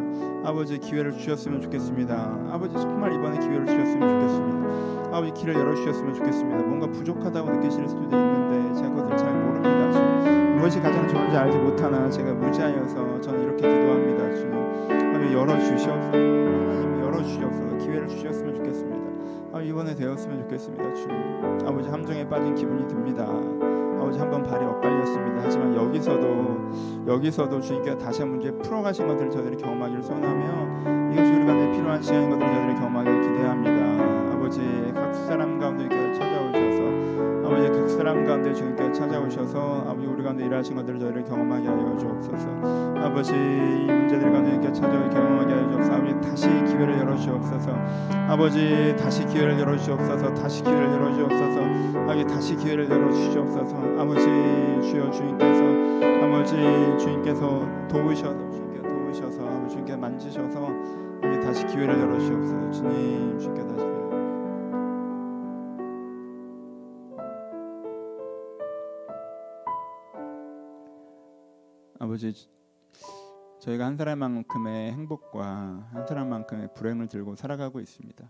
아버지 기회를 주셨으면 좋겠습니다. 아버지 정말 이번에 기회를 주셨으면 좋겠습니다. 아버지 길을 열어주셨으면 좋겠습니다. 뭔가 부족하다고 느끼실 수도 있는데 제가 그것을 잘 모릅니다. 주님. 무엇이 가장 좋은지 알지 못하나 제가 무지하여서 저는 이렇게 기도합니다. 주님 아버지 열어주시옵소서. 하나님 열어주시옵소서. 기회를 주셨으면 좋겠습니다. 아버지 이번에 되었으면 좋겠습니다. 주님 아버지 함정에 빠진 기분이 듭니다. 아버지 한번 발이 엇갈렸습니다. 하지만 여기서도 주님께서 다시 한 문제 풀어가신 것들을 저희들이 경험하기를 소원하며 이것이 우리가 내 필요한 시간인 것들을 저희들이 경험하기를 기대합니다. 아버지 각 사람 가운데 찾아오셔서 아버지 각 사람 가운데 주님께서 찾아오셔서 아버지 우리 가운데 일하신 것들을 저희를 경험하게 하여 주옵소서. 아버지 이 문제들 가운데 이렇게 찾아오게 경험하게 하여 주옵소서. 아버지 다시 기회를 열어주옵소서. 아버지 다시 기회를 열어주옵소서. 다시 기회를 열어주옵소서. 아버지 다시 기회를 열어주시옵소서. 아버지 주여 주님께서 도우셔서 만지셔서 다시 기회를 열어주시옵소서. 주님 주께 다시 아버지, 저희가 한 사람만큼의 행복과 한 사람만큼의 불행을 들고 살아가고 있습니다.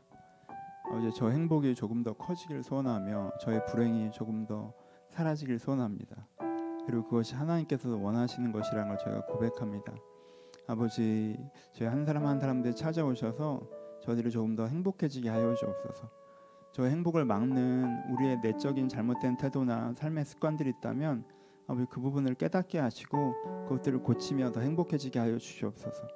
아버지, 저 행복이 조금 더 커지길 소원하며 저의 불행이 조금 더 사라지길 소원합니다. 그리고 그것이 하나님께서 원하시는 것이라는 걸 저희가 고백합니다. 아버지, 저희 한 사람 한 사람들 찾아오셔서 저희들이 조금 더 행복해지게 하여 주옵소서. 저 행복을 막는 우리의 내적인 잘못된 태도나 삶의 습관들이 있다면 아버지, 그 부분을 깨닫게 하시고 그것들을 고치며 더 행복해지게 하여 주시옵소서.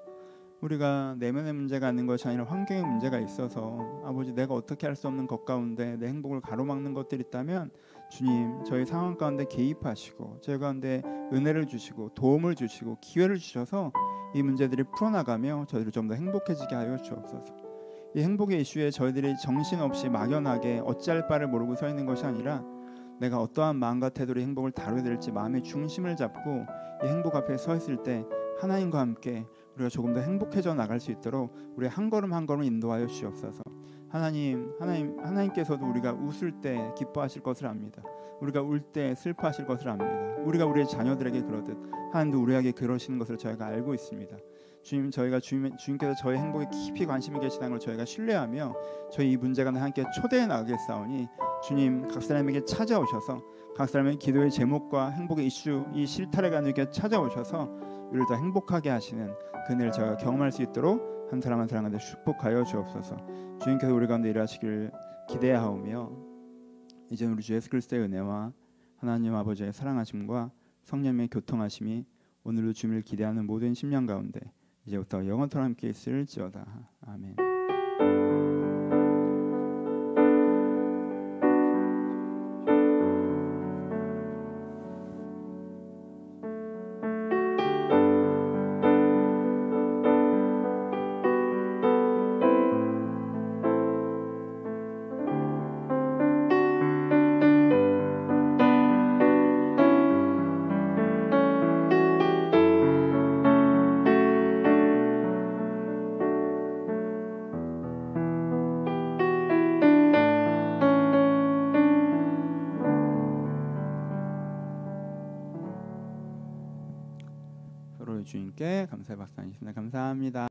우리가 내면의 문제가 있는 것이 아니라 환경의 문제가 있어서 아버지, 내가 어떻게 할 수 없는 것 가운데 내 행복을 가로막는 것들이 있다면 주님, 저희 상황 가운데 개입하시고 저희 가운데 은혜를 주시고 도움을 주시고 기회를 주셔서 이 문제들이 풀어나가며 저희를 좀 더 행복해지게 하여 주옵소서. 이 행복의 이슈에 저희들이 정신없이 막연하게 어찌할 바를 모르고 서 있는 것이 아니라 내가 어떠한 마음과 태도로 행복을 다뤄야 될지 마음의 중심을 잡고 이 행복 앞에 서 있을 때 하나님과 함께 우리가 조금 더 행복해져 나갈 수 있도록 우리 한 걸음 한 걸음 인도하여 주옵소서. 하나님께서도 우리가 웃을 때 기뻐하실 것을 압니다. 우리가 울 때 슬퍼하실 것을 압니다. 우리가 우리의 자녀들에게 그러듯 하나님도 우리에게 그러시는 것을 저희가 알고 있습니다. 주님, 주님께서 저희 행복에 깊이 관심이 계시다는 걸 저희가 신뢰하며 저희 이 문제가 함께 초대해 나가겠사오니 주님, 각 사람에게 찾아오셔서 각 사람의 기도의 제목과 행복의 이슈, 이 실타래 가운데 찾아오셔서 우리를 더 행복하게 하시는 그 은혜를 저희가 경험할 수 있도록 한 사람 한 사람한테 축복하여 주옵소서. 주님께서 우리 가운데 일하시길 기대하오며 이제 우리 주 예수 그리스도의 은혜와 하나님 아버지의 사랑하심과 성령의 교통하심이 오늘도 주님을 기대하는 모든 심령 가운데 이제부터 영원토록 함께 있을지어다. 아멘. 주님께 감사의 박수 드리겠습니다. 감사합니다.